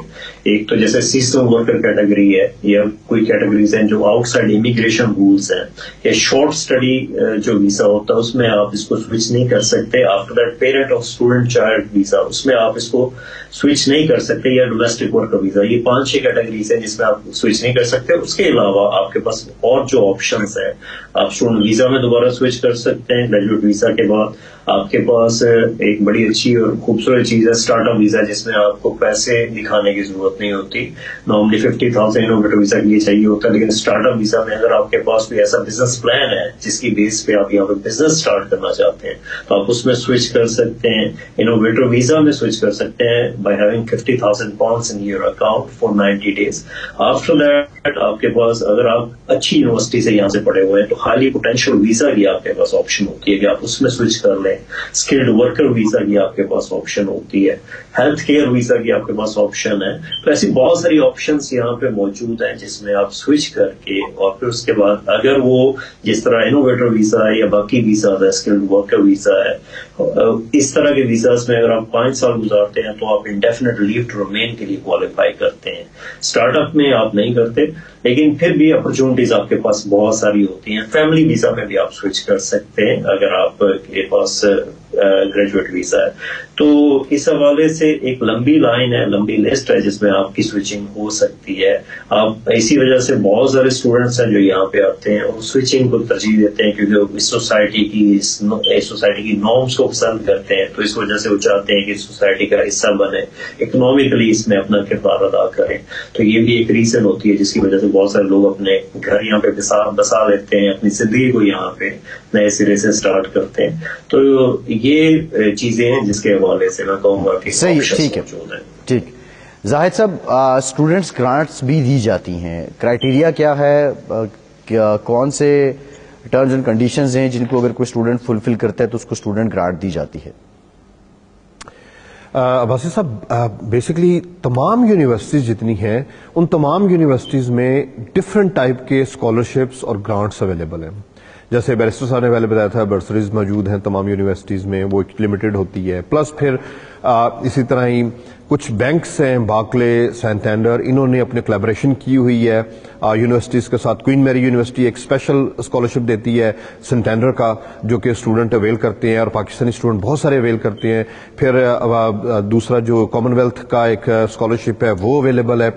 [SPEAKER 5] एक तो जैसे सीजनल वर्कर कैटेगरी है, या कोई कैटेगरीज हैं जो आउटसाइड इमिग्रेशन रूल्स हैं, या शॉर्ट स्टडी जो वीजा होता है उसमें आप इसको स्विच नहीं कर सकते. After that parent of student child visa, उसमें आप इसको स्विच नहीं कर सकते, या डोमेस्टिक वर्कर वीजा. ये 5-6 कैटेगरीज हैं जिसमें आप स्विच नहीं कर सकते. उसके अलावा आपके पास और जो ऑप्शंस है, आप स्टूडेंट वीजा में दोबारा स्विच कर सकते हैं. ग्रेजुएट वीजा के बाद आपके पास एक बड़ी अच्छी और खूबसूरत चीज है स्टार्टअप वीजा, जिसमें आपको पैसे दिखाने की जरूरत नहीं होती. नॉर्मली 50,000 इनोवेटर वीजा के लिए चाहिए होता है, लेकिन स्टार्टअप वीजा में अगर आपके पास कोई ऐसा बिजनेस प्लान है जिसकी बेस पे आप यहाँ पे बिजनेस स्टार्ट करना चाहते हैं तो आप उसमें स्विच कर सकते हैं. इनोवेटर वीजा में स्विच कर सकते हैं by having 50,000 pounds in your account for 90 days. After that आपके पास अगर आप अच्छी यूनिवर्सिटी से यहाँ से पढ़े हुए हैं तो हाईली पोटेंशियल वीजा की आपके पास ऑप्शन होती है कि आप उसमें स्विच कर लें. स्किल्ड वर्कर वीजा की आपके पास ऑप्शन होती है. हेल्थ केयर वीजा की आपके पास ऑप्शन है. तो ऐसी बहुत सारी ऑप्शंस यहाँ पे मौजूद हैं जिसमें आप स्विच करके और फिर उसके बाद अगर वो जिस तरह इनोवेटर वीजा है या बाकी वीजा है, स्किल्ड वर्कर वीजा है, इस तरह के वीजाज में अगर आप 5 साल गुजारते हैं तो आप इंडेफिनेट लीव टू रिमेन के लिए क्वालिफाई करते हैं. स्टार्टअप में आप नहीं करते, लेकिन फिर भी अपॉर्चुनिटीज आपके पास बहुत सारी होती हैं. फैमिली वीजा में भी आप स्विच कर सकते हैं अगर आपके पास ग्रेजुएट वीजा है. तो इस हवाले से एक लंबी लाइन है, लंबी लिस्ट है जिसमें आपकी स्विचिंग हो सकती है. आप इसी वजह से बहुत सारे स्टूडेंट्स हैं जो यहाँ पे आते हैं और स्विचिंग को तरजीह देते हैं क्योंकि इस सोसाइटी की नॉर्म्स को पसंद करते हैं. तो इस वजह से वो चाहते हैं कि सोसाइटी का हिस्सा बने, इकोनॉमिकली इसमें अपना किरदार अदा करें. तो ये भी एक रीजन होती है जिसकी वजह से बहुत सारे लोग अपने घर यहाँ पे बसा लेते हैं, अपनी जिंदगी को यहाँ पे नए सिरे से स्टार्ट करते हैं. तो ये चीजें हैं जिसके हवाले से मैं कहूँगा कि
[SPEAKER 1] सही, ठीक है, ठीक. जाहिद साहब, स्टूडेंट्स ग्रांट्स भी दी जाती हैं, क्राइटेरिया क्या है, कौन से टर्म्स एंड कंडीशंस हैं जिनको अगर कोई स्टूडेंट फुलफिल करता है तो उसको स्टूडेंट ग्रांट दी जाती है?
[SPEAKER 3] अब्बासी साहब, बेसिकली तमाम यूनिवर्सिटीज जितनी हैं उन तमाम यूनिवर्सिटीज में डिफरेंट टाइप के स्कॉलरशिप्स और ग्रांट्स अवेलेबल हैं. جیسے بیرسٹر صاحب نے پہلے بتایا تھا برسریز موجود ہیں تمام یونیورسٹیز میں, وہ لمیٹڈ ہوتی ہے. پلس پھر اسی طرح ہی کچھ بینکس ہیں, باکلے, سینٹینڈر, انہوں نے اپنے کولیبریشن کی ہوئی ہے یونیورسٹیز کے ساتھ. کوئین میری یونیورسٹی ایک اسپیشل اسکالرشپ دیتی ہے سینٹینڈر کا, جو کہ اسٹوڈنٹ اویل کرتے ہیں اور پاکستانی اسٹوڈنٹ بہت سارے اویل کرتے ہیں. پھر دوسرا جو کامن ویلتھ کا ایک اسکالرشپ ہے وہ اویلیبل ہے.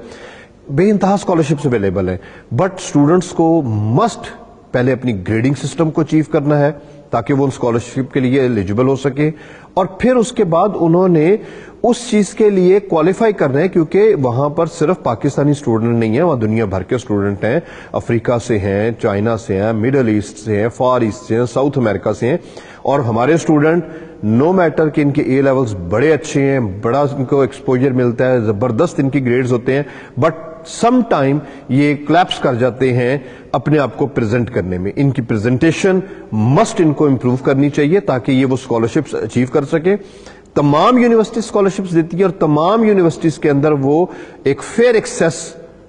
[SPEAKER 3] بے انتہا اسکالرشپس اویلیبل ہیں, بٹ اسٹوڈنٹس کو مسٹ پہلے اپنی گریڈنگ سسٹم کو اچیو کرنا ہے تاکہ وہ ان اسکالرشپ کے لیے ایلیجیبل ہو سکے, اور پھر اس کے بعد انہوں نے اس چیز کے لیے کوالیفائی کرنا ہے, کیونکہ وہاں پر صرف پاکستانی اسٹوڈنٹ نہیں ہیں, وہاں دنیا بھر کے اسٹوڈنٹ ہیں, افریقہ سے ہیں, چائنا سے ہیں, مڈل ایسٹ سے ہیں, فار ایسٹ سے ہیں, ساؤتھ امریکہ سے ہیں. اور ہمارے اسٹوڈنٹ نو میٹر کہ ان کے اے لیولز بڑے اچھے ہیں, بڑا ان کو ایکسپوجر ملتا ہے, زبردست ان کی گریڈز ہوتے ہیں, بٹ سم ٹائم یہ کلیپس کر جاتے ہیں اپنے آپ کو پریزنٹ کرنے میں. ان کی پریزنٹیشن مسٹ ان کو امپروو کرنی چاہیے تاکہ یہ وہ اسکالرشپس اچیو کر سکیں. تمام یونیورسٹی اسکالرشپس دیتی ہے اور تمام یونیورسٹیز کے اندر وہ ایک فیئر ایکسیس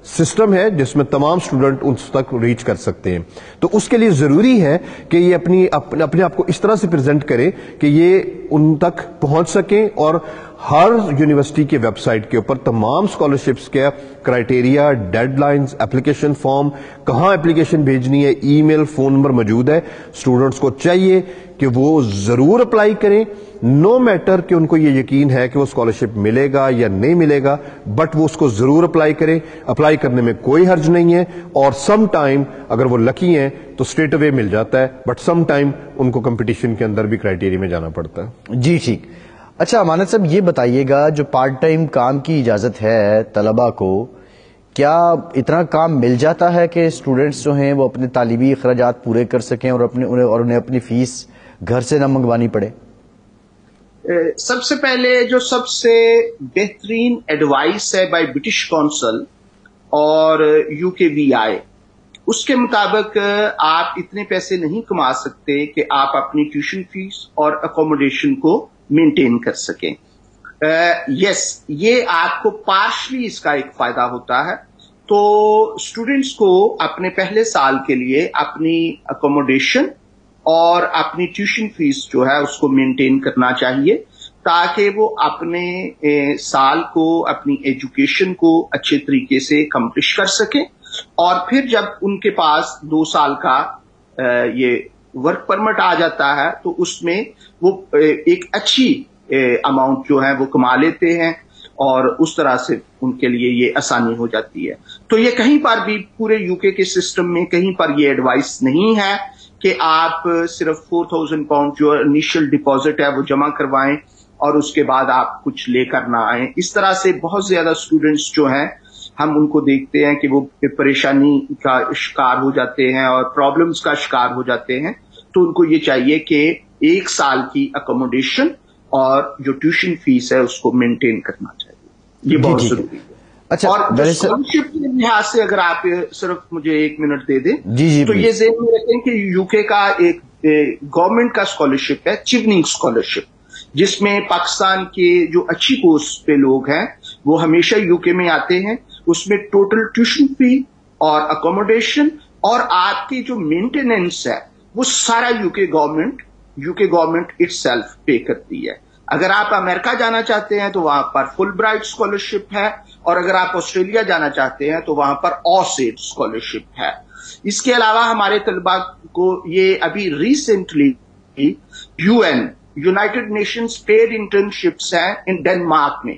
[SPEAKER 3] سسٹم ہے جس میں تمام اسٹوڈنٹ ان تک ریچ کر سکتے ہیں. تو اس کے لیے ضروری ہے کہ یہ اپنے آپ کو اس طرح سے پریزنٹ کرے کہ یہ ان تک پہنچ سکیں, اور ہر یونیورسٹی کے ویب سائٹ کے اوپر تمام اسکالرشپس کے criteria, deadlines, application form, کہاں اپلیکیشن بھیجنی ہے, ای میل, فون نمبر موجود ہے. اسٹوڈنٹس کو چاہیے کہ وہ ضرور اپلائی کریں, نو میٹر کہ ان کو یہ یقین ہے کہ وہ اسکالرشپ ملے گا یا نہیں ملے گا, بٹ وہ اس کو ضرور اپلائی کریں. اپلائی کرنے میں کوئی حرج نہیں ہے, اور سم ٹائم اگر وہ لکی ہیں تو اسٹریٹ اوے مل جاتا ہے, بٹ سم ٹائم ان کو کمپٹیشن کے اندر بھی کرائٹیریا میں جانا پڑتا ہے.
[SPEAKER 1] جی ٹھیک. اچھا امانت صاحب, یہ بتائیے گا جو پارٹ ٹائم کام کی اجازت ہے طلبہ کو, کیا اتنا کام مل جاتا ہے کہ اسٹوڈنٹس جو ہیں وہ اپنے تعلیمی اخراجات پورے کر سکیں اور انہیں اپنی فیس گھر سے نہ منگوانی پڑے؟
[SPEAKER 4] سب سے پہلے جو سب سے بہترین ایڈوائس ہے بائی برٹش کونسل اور یو کے وی آئی, اس کے مطابق آپ اتنے پیسے نہیں کما سکتے کہ آپ اپنی ٹیوشن فیس اور اکوموڈیشن کو مینٹین کر سکیں. یس, یہ آپ کو پارشلی اس کا ایک فائدہ ہوتا ہے. تو اسٹوڈنٹس کو اپنے پہلے سال کے لیے اپنی اکوموڈیشن اور اپنی ٹیوشن فیس جو ہے اس کو مینٹین کرنا چاہیے تاکہ وہ اپنے سال کو, اپنی ایجوکیشن کو اچھے طریقے سے کمپلیش کر سکیں, اور پھر جب ان کے پاس 2 سال کا یہ ورک پرمٹ آ جاتا ہے تو اس میں وہ ایک اچھی اماؤنٹ جو ہے وہ کما لیتے ہیں, اور اس طرح سے ان کے لیے یہ آسانی ہو جاتی ہے. تو یہ کہیں پر بھی پورے یو کے سسٹم میں کہیں پر یہ ایڈوائس نہیں ہے کہ آپ صرف 4,000 پاؤنڈ جو انیشل ڈپازٹ ہے وہ جمع کروائیں اور اس کے بعد آپ کچھ لے کر نہ آئیں. اس طرح سے بہت زیادہ اسٹوڈنٹس جو ہیں ہم ان کو دیکھتے ہیں کہ وہ پریشانی کا شکار ہو جاتے ہیں اور پرابلمز کا شکار ہو جاتے ہیں. تو ان کو یہ چاہیے کہ 1 سال کی اکوموڈیشن اور جو ٹیوشن فیس ہے اس کو مینٹین کرنا چاہیے. یہ بہت ضروری ہے.
[SPEAKER 1] اچھا,
[SPEAKER 4] اور اسکالرشپ کے لحاظ سے اگر آپ صرف مجھے 1 منٹ دے دیں تو
[SPEAKER 1] جی
[SPEAKER 4] یہ ذہن میں رکھیں کہ یو کے کا ایک گورنمنٹ کا اسکالرشپ ہے, چیوننگ اسکالرشپ, جس میں پاکستان کے جو اچھی پوسٹ پہ لوگ ہیں وہ ہمیشہ یو کے میں آتے ہیں. اس میں ٹوٹل ٹیوشن فی اور اکوموڈیشن اور آپ کی جو مینٹیننس ہے وہ سارا یو کے گورنمنٹ اٹ سیلف پے کرتی ہے. اگر آپ امریکہ جانا چاہتے ہیں تو وہاں پر فل برائٹ اسکالرشپ ہے, اور اگر آپ آسٹریلیا جانا چاہتے ہیں تو وہاں پر آسیٹ اسکالرشپ ہے. اس کے علاوہ ہمارے طلباء کو یہ ابھی recently United Nations paid internships ہیں ان ڈنمارک میں,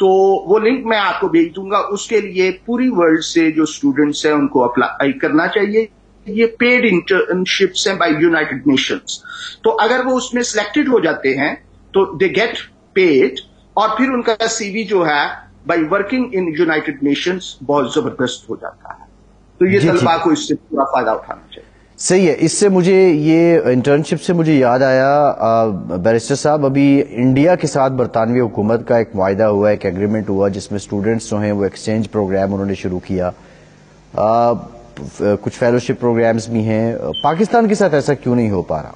[SPEAKER 4] تو وہ لنک میں آپ کو بھیج دوں گا. اس کے لیے پوری ورلڈ سے جو اسٹوڈنٹس ہیں ان کو اپلائی کرنا چاہیے. یہ پیڈ انٹرنشپس ہیں بائی یونائٹڈ نیشنز. تو اگر وہ اس میں سلیکٹڈ ہو جاتے ہیں تو دے گیٹ پیڈ, اور پھر ان کا سی وی جو ہے by working in United nations بہت زبردست ہو جاتا ہے. تو یہ طلباء کو اس سے پورا فائدہ اٹھانا چاہیے.
[SPEAKER 1] صحیح ہے. اس سے مجھے یہ انٹرنشپ سے مجھے یاد آیا بیرسٹر صاحب, ابھی انڈیا کے ساتھ برطانوی حکومت کا ایک معاہدہ ہوا, ایک ایگریمنٹ ہوا, جس میں اسٹوڈنٹس جو ہیں وہ ایکسچینج پروگرام انہوں نے شروع کیا. کچھ فیلوشپ پروگرامز بھی ہیں. پاکستان کے ساتھ ایسا کیوں نہیں ہو پا رہا؟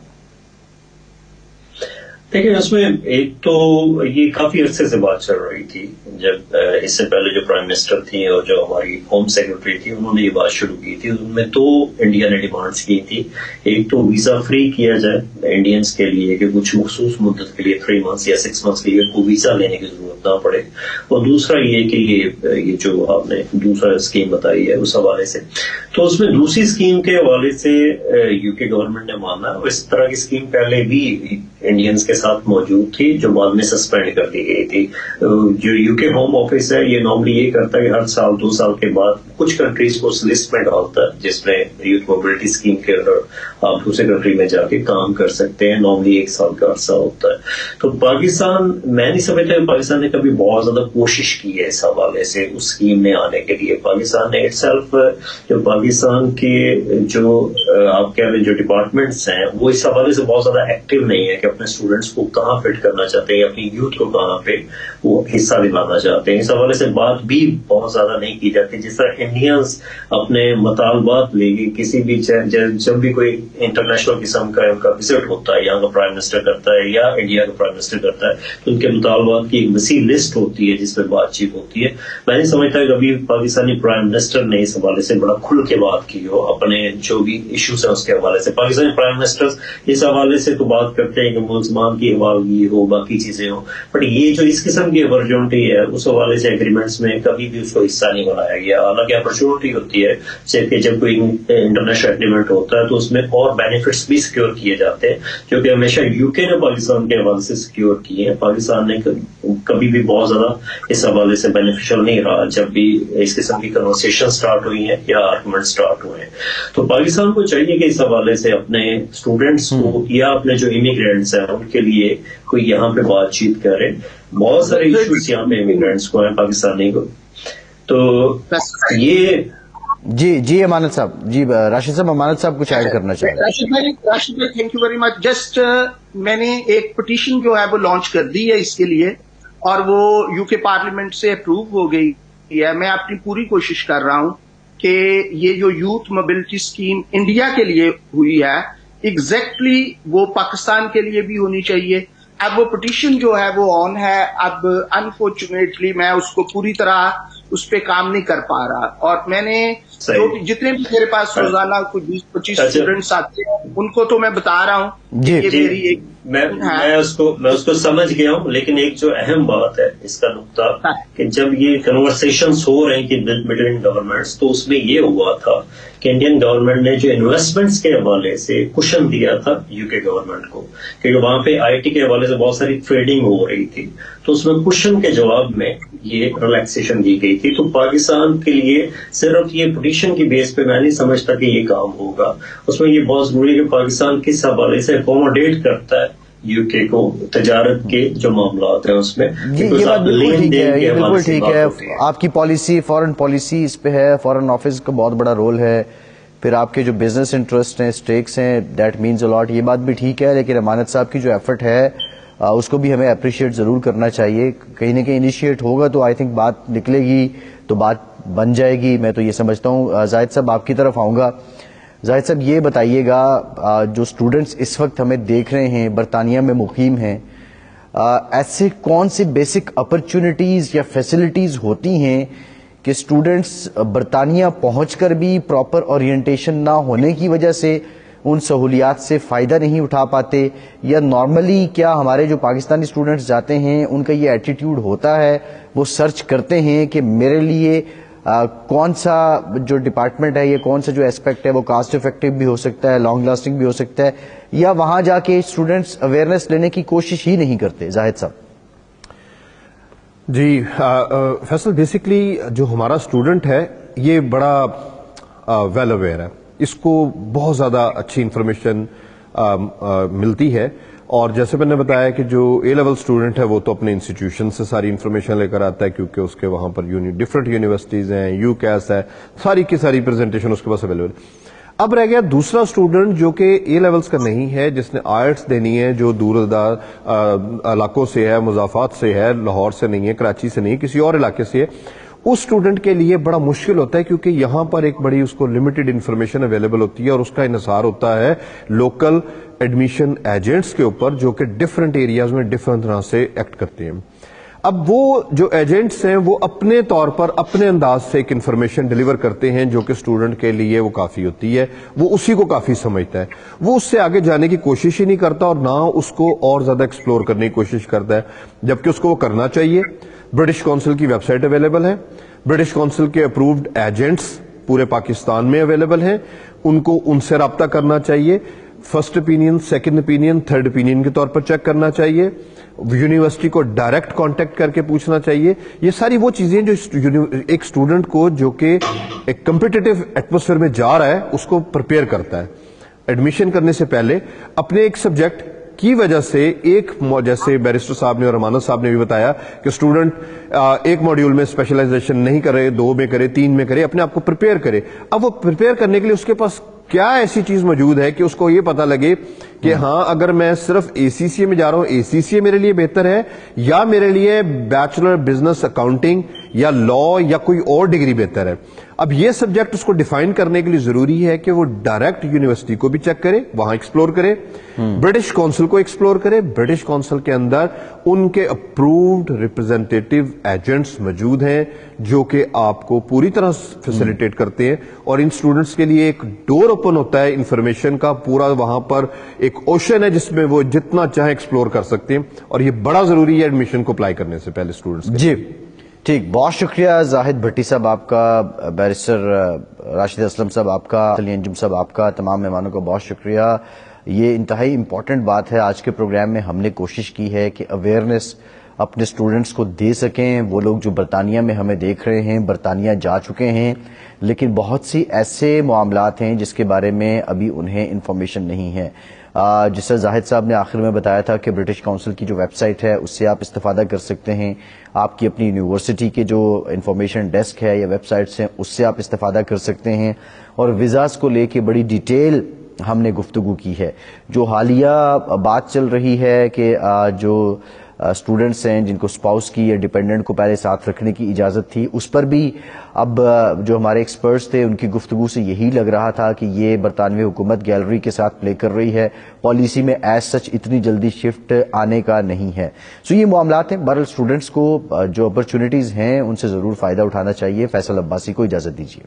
[SPEAKER 5] دیکھیں, اس میں ایک تو یہ کافی عرصے سے بات چل رہی تھی. جب اس سے پہلے جو जो प्राइम मिनिस्टर थी और जो हमारी होम सेक्रेटरी थी, उन्होंने ये बात शुरू की थी। उनमें 2 इंडिया ने डिमांड्स की थी। एक तो वीजा फ्री किया जाए इंडियंस के लिए कि कुछ मखसूस मुद्दत के लिए 3 मंथ्स या 6 मंथ्स के लिए को वीजा लेने की जरूरत ना पड़े, और दूसरा ये कि ये जो आपने दूसरा स्कीम बताई है उस हवाले से, तो उसमें दूसरी स्कीम के हवाले से यूके गवर्नमेंट ने माना, और इस तरह की स्कीम पहले भी इंडियंस के साथ मौजूद थी जो बाद में सस्पेंड कर दी गई थी। जो यूके होम ऑफिस है ये नॉर्मली ये करता है कि हर साल 2 साल के बाद कुछ कंट्रीज को उस लिस्ट में डालता है जिसमें यूथ मोबिलिटी स्कीम के अंदर आप दूसरे कंट्री में जाके काम कर सकते हैं। नॉर्मली 1 साल का अरसा होता है। तो पाकिस्तान, मैं नहीं समझता कि पाकिस्तान ने कभी बहुत ज्यादा कोशिश की है इस हवाले से उस स्कीम में आने के लिए। पाकिस्तान ने इटसेल्फ, जो पाकिस्तान के जो आप कह रहे जो डिपार्टमेंट्स हैं वो इस हवाले से बहुत ज्यादा एक्टिव नहीं है कि अपने स्टूडेंट्स को कहाँ फिट करना चाहते हैं, अपनी यूथ को कहाँ पे वो हिस्सा दिलाना चाहते हैं। इस हवाले से बात भी बहुत ज्यादा नहीं की जाती। जिस तरह इंडियंस अपने मुतालबात लेके किसी भी जब भी कोई इंटरनेशनल किस्म का उनका विजिट होता है, यहाँ का प्राइम मिनिस्टर करता है या इंडिया का प्राइम मिनिस्टर करता है, तो उनके मुतालबात की एक वसी लिस्ट होती है जिसमें बातचीत होती है। मैं नहीं समझता कभी पाकिस्तानी प्राइम मिनिस्टर ने इस हवाले से बड़ा खुल के बात की हो अपने जो भी इश्यूज है उसके हवाले से। पाकिस्तानी प्राइम मिनिस्टर इस हवाले से तो बात करते हैं कि मुसलमान की हवालगी हो, बाकी चीजें हो, बट ये जो इस किस्म की अपॉर्चुनिटी है उस हवाले से एग्रीमेंट्स में कभी भी उसको हिस्सा नहीं बनाया गया। हालांकि अपॉर्चुनिटी होती है कि जब कोई इंटरनेशनल एग्रीमेंट होता है तो उसमें और बेनिफिट्स भी सिक्योर किए जाते हैं, जो कि हमेशा यूके ने पाकिस्तान के हवाले से सिक्योर किए हैं। पाकिस्तान ने कभी भी बहुत ज्यादा इस हवाले से बेनिफिशियल नहीं रहा जब भी इस किस्म की कन्वर्सेशन स्टार्ट हुई है या आर्गुमेंट स्टार्ट हुए हैं। तो पाकिस्तान को चाहिए कि इस हवाले से अपने स्टूडेंट्स को या अपने जो इमिग्रेंट्स हैं उनके लिए कोई यहाँ पे बातचीत करे। बहुत सारे इश्यूज यहाँ पे इमिग्रेंट्स को हैं पाकिस्तानी को। तो ये
[SPEAKER 1] जी अमानत साहब, जी राशिद साहब, अमानत साहब कुछ ऐड करना चाहिए।
[SPEAKER 4] राशिद भाई thank you very much. Just मैंने एक पिटीशन जो है वो लॉन्च कर दी है इसके लिए, और वो यूके पार्लियामेंट से अप्रूव हो गई है। मैं अपनी पूरी कोशिश कर रहा हूं कि ये जो यूथ मोबिलिटी स्कीम इंडिया के लिए हुई है, एग्जैक्टली वो पाकिस्तान के लिए भी होनी चाहिए। अब वो पिटीशन जो है वो ऑन है। अब अनफॉर्चुनेटली मैं उसको पूरी तरह उस पे काम नहीं कर पा रहा, और मैंने जितने भी मेरे पास रोजाना कुछ 20-25 स्टूडेंट्स आते हैं उनको तो मैं बता रहा हूँ
[SPEAKER 5] जी, मेरी एक मैं उसको समझ गया हूँ। लेकिन एक जो अहम बात है इसका नुकता कि जब ये कन्वर्सेशंस हो रहे हैं बिटवीन गवर्नमेंट्स, तो उसमें ये हुआ था कि इंडियन गवर्नमेंट ने जो इन्वेस्टमेंट्स के हवाले से कुशन दिया था यूके गवर्नमेंट को, क्योंकि वहां पे आईटी के हवाले से बहुत सारी ट्रेडिंग हो रही थी, तो उसमें कुशन के जवाब में ये रिलैक्सेशन दी गई थी। तो पाकिस्तान के लिए सिर्फ ये पिटीशन की बेस पे मैं नहीं समझता कि ये काम होगा। उसमें ये बहुत जरूरी है कि पाकिस्तान किस हवाले से अकोमोडेट करता है यूके को तजारत के जो मामलात हैं उसमें।
[SPEAKER 1] ये बात बिल्कुल ठीक है, ये बिल्कुल ठीक है। आपकी पॉलिसी, फॉरेन पॉलिसी इस पे है, फॉरेन ऑफिस का बहुत बड़ा रोल है, फिर आपके जो बिजनेस इंटरेस्ट हैं, स्टेक्स हैं, दैट मीन्स अ लॉट। ये बात भी ठीक है, लेकिन अमानत साहब की जो एफर्ट है उसको भी हमें अप्रिशिएट जरूर करना चाहिए। कहीं ना कहीं इनिशिएट होगा तो आई थिंक बात निकलेगी, तो बात बन जाएगी। मैं तो ये समझता हूँ। जाहिद साहब आपकी तरफ आऊंगा। जाहिद साहब ये बताइएगा, जो स्टूडेंट्स इस वक्त हमें देख रहे हैं, बरतानिया में मुकीम हैं, ऐसे कौन सी बेसिक अपॉर्चुनिटीज या फैसिलिटीज होती हैं कि स्टूडेंट्स बरतानिया पहुंचकर भी प्रॉपर ओरिएंटेशन ना होने की वजह से उन सहूलियात से फ़ायदा नहीं उठा पाते, या नॉर्मली क्या हमारे जो पाकिस्तानी स्टूडेंट्स जाते हैं उनका ये एटीट्यूड होता है, वो सर्च करते हैं कि मेरे लिए कौन सा जो डिपार्टमेंट है, ये कौन सा जो एस्पेक्ट है वो कास्ट इफेक्टिव भी हो सकता है, लॉन्ग लास्टिंग भी हो सकता है, या वहां जाके स्टूडेंट्स अवेयरनेस लेने की कोशिश ही नहीं करते? जाहिद साहब
[SPEAKER 3] जी। फैसल, बेसिकली जो हमारा स्टूडेंट है ये बड़ा वेल अवेयर है, इसको बहुत ज़्यादा अच्छी इंफॉर्मेशन मिलती है। और जैसे मैंने बताया कि जो ए लेवल स्टूडेंट है वो तो अपने इंस्टीट्यूशन से सारी इंफॉर्मेशन लेकर आता है, क्योंकि उसके वहां पर डिफरेंट यूनिवर्सिटीज़ हैं, यूकैस है, सारी की सारी प्रेजेंटेशन उसके पास अवेलेबल। अब रह गया दूसरा स्टूडेंट जो कि ए लेवल्स का नहीं है, जिसने आयट्स देनी है, जो दूर इलाकों से है, मुजाफात से है, लाहौर से नहीं है, कराची से नहीं, किसी और इलाके से है। उस स्टूडेंट के लिए बड़ा मुश्किल होता है, क्योंकि यहां पर एक बड़ी उसको लिमिटेड इंफॉर्मेशन अवेलेबल होती है, और उसका इन्हिसार होता है लोकल एडमिशन एजेंट्स के ऊपर, जो कि डिफरेंट एरियाज में डिफरेंट तरह से एक्ट करते हैं। اب وہ جو ایجنٹس ہیں وہ اپنے طور پر اپنے انداز سے ایک انفارمیشن ڈیلیور کرتے ہیں جو کہ اسٹوڈنٹ کے لیے وہ کافی ہوتی ہے، وہ اسی کو کافی سمجھتا ہے، وہ اس سے آگے جانے کی کوشش ہی نہیں کرتا اور نہ اس کو اور زیادہ ایکسپلور کرنے کی کوشش کرتا ہے، جبکہ اس کو وہ کرنا چاہیے۔ برٹش کونسل کی ویب سائٹ اویلیبل ہے، برٹش کونسل کے اپرووڈ ایجنٹس پورے پاکستان میں اویلیبل ہیں، ان سے رابطہ کرنا چاہیے، first happening, second happening, third happening کے طور پر چیک کرنا چاہیے، یونیورسٹی کو ڈائریکٹ کانٹیکٹ کر کے پوچھنا چاہیے۔ یہ ساری وہ چیزیں جو ایک اسٹوڈنٹ کو جو کہ ایک کمپیٹیٹو ایٹماسفیئر میں جا رہا ہے اس کو پریپیئر کرتا ہے۔ ایڈمیشن کرنے سے پہلے اپنے ایک سبجیکٹ کی وجہ سے جیسے بیرسٹر صاحب نے اور رمانت صاحب نے بھی بتایا کہ اسٹوڈنٹ ایک ماڈیول میں اسپیشلائزیشن نہیں کرے، 2 میں کرے، 3 میں کرے، اپنے آپ کو پریپیئر کرے۔ اب وہ پریپیئر کرنے کے لیے اس کے پاس کیا ایسی چیز موجود ہے کہ اس کو یہ پتا لگے کہ ہاں اگر میں صرف اے سی سی اے میں جا رہا ہوں، اے سی سی اے میرے لیے بہتر ہے یا میرے لیے بیچلر بزنس اکاؤنٹنگ یا لا یا کوئی اور ڈگری بہتر ہے۔ اب یہ سبجیکٹ اس کو ڈیفائن کرنے کے لیے ضروری ہے کہ وہ ڈائریکٹ یونیورسٹی کو بھی چیک کرے، وہاں ایکسپلور کرے، برٹش کونسل کو ایکسپلور کرے۔ برٹش کونسل کے اندر ان کے اپرووڈ ریپرزینٹیٹیو ایجنٹس موجود ہیں جو کہ آپ کو پوری طرح فیسیلیٹیٹ کرتے ہیں، اور ان اسٹوڈنٹس کے لیے ایک ڈور اوپن ہوتا ہے انفارمیشن کا پورا، وہاں پر ایک اوشن ہے جس میں وہ جتنا چاہیں ایکسپلور کر سکتے ہیں، اور یہ بڑا ضروری ہے ایڈمیشن کو اپلائی کرنے سے پہلے اسٹوڈنٹس کے۔
[SPEAKER 1] جی ٹھیک، بہت شکریہ زاہد بھٹی صاحب آپ کا، بیرسٹر راشد اسلم صاحب آپ کا، علی انجم صاحب آپ کا، تمام مہمانوں کا بہت شکریہ۔ یہ انتہائی امپورٹنٹ بات ہے، آج کے پروگرام میں ہم نے کوشش کی ہے کہ اویئرنیس اپنے اسٹوڈنٹس کو دے سکیں۔ وہ لوگ جو برطانیہ میں ہمیں دیکھ رہے ہیں، برطانیہ جا چکے ہیں، لیکن بہت سی ایسے معاملات ہیں جس کے بارے میں ابھی انہیں انفارمیشن نہیں ہے۔ جس طرح زاہد صاحب نے آخر میں بتایا تھا کہ برٹش کونسل کی جو ویب سائٹ ہے اس سے آپ استفادہ کر سکتے ہیں، آپ کی اپنی یونیورسٹی کے جو انفارمیشن ڈیسک ہے یا ویب سائٹس ہیں اس سے آپ استفادہ کر سکتے ہیں، اور ویزاز کو لے کے بڑی ڈیٹیل ہم نے گفتگو کی ہے۔ جو حالیہ بات چل رہی ہے کہ جو اسٹوڈنٹس ہیں جن کو اسپاؤس کی یا ڈیپینڈنٹ کو پہلے ساتھ رکھنے کی اجازت تھی، اس پر بھی اب جو ہمارے ایکسپرٹس تھے ان کی گفتگو سے یہی لگ رہا تھا کہ یہ برطانوی حکومت گیلری کے ساتھ پلے کر رہی ہے، پالیسی میں ایز سچ اتنی جلدی شفٹ آنے کا نہیں ہے۔ سو یہ معاملات ہیں، بہرحال اسٹوڈنٹس کو جو اپرچونٹیز ہیں ان سے ضرور فائدہ اٹھانا چاہیے۔ فیصل عباسی کو اجازت دیجیے۔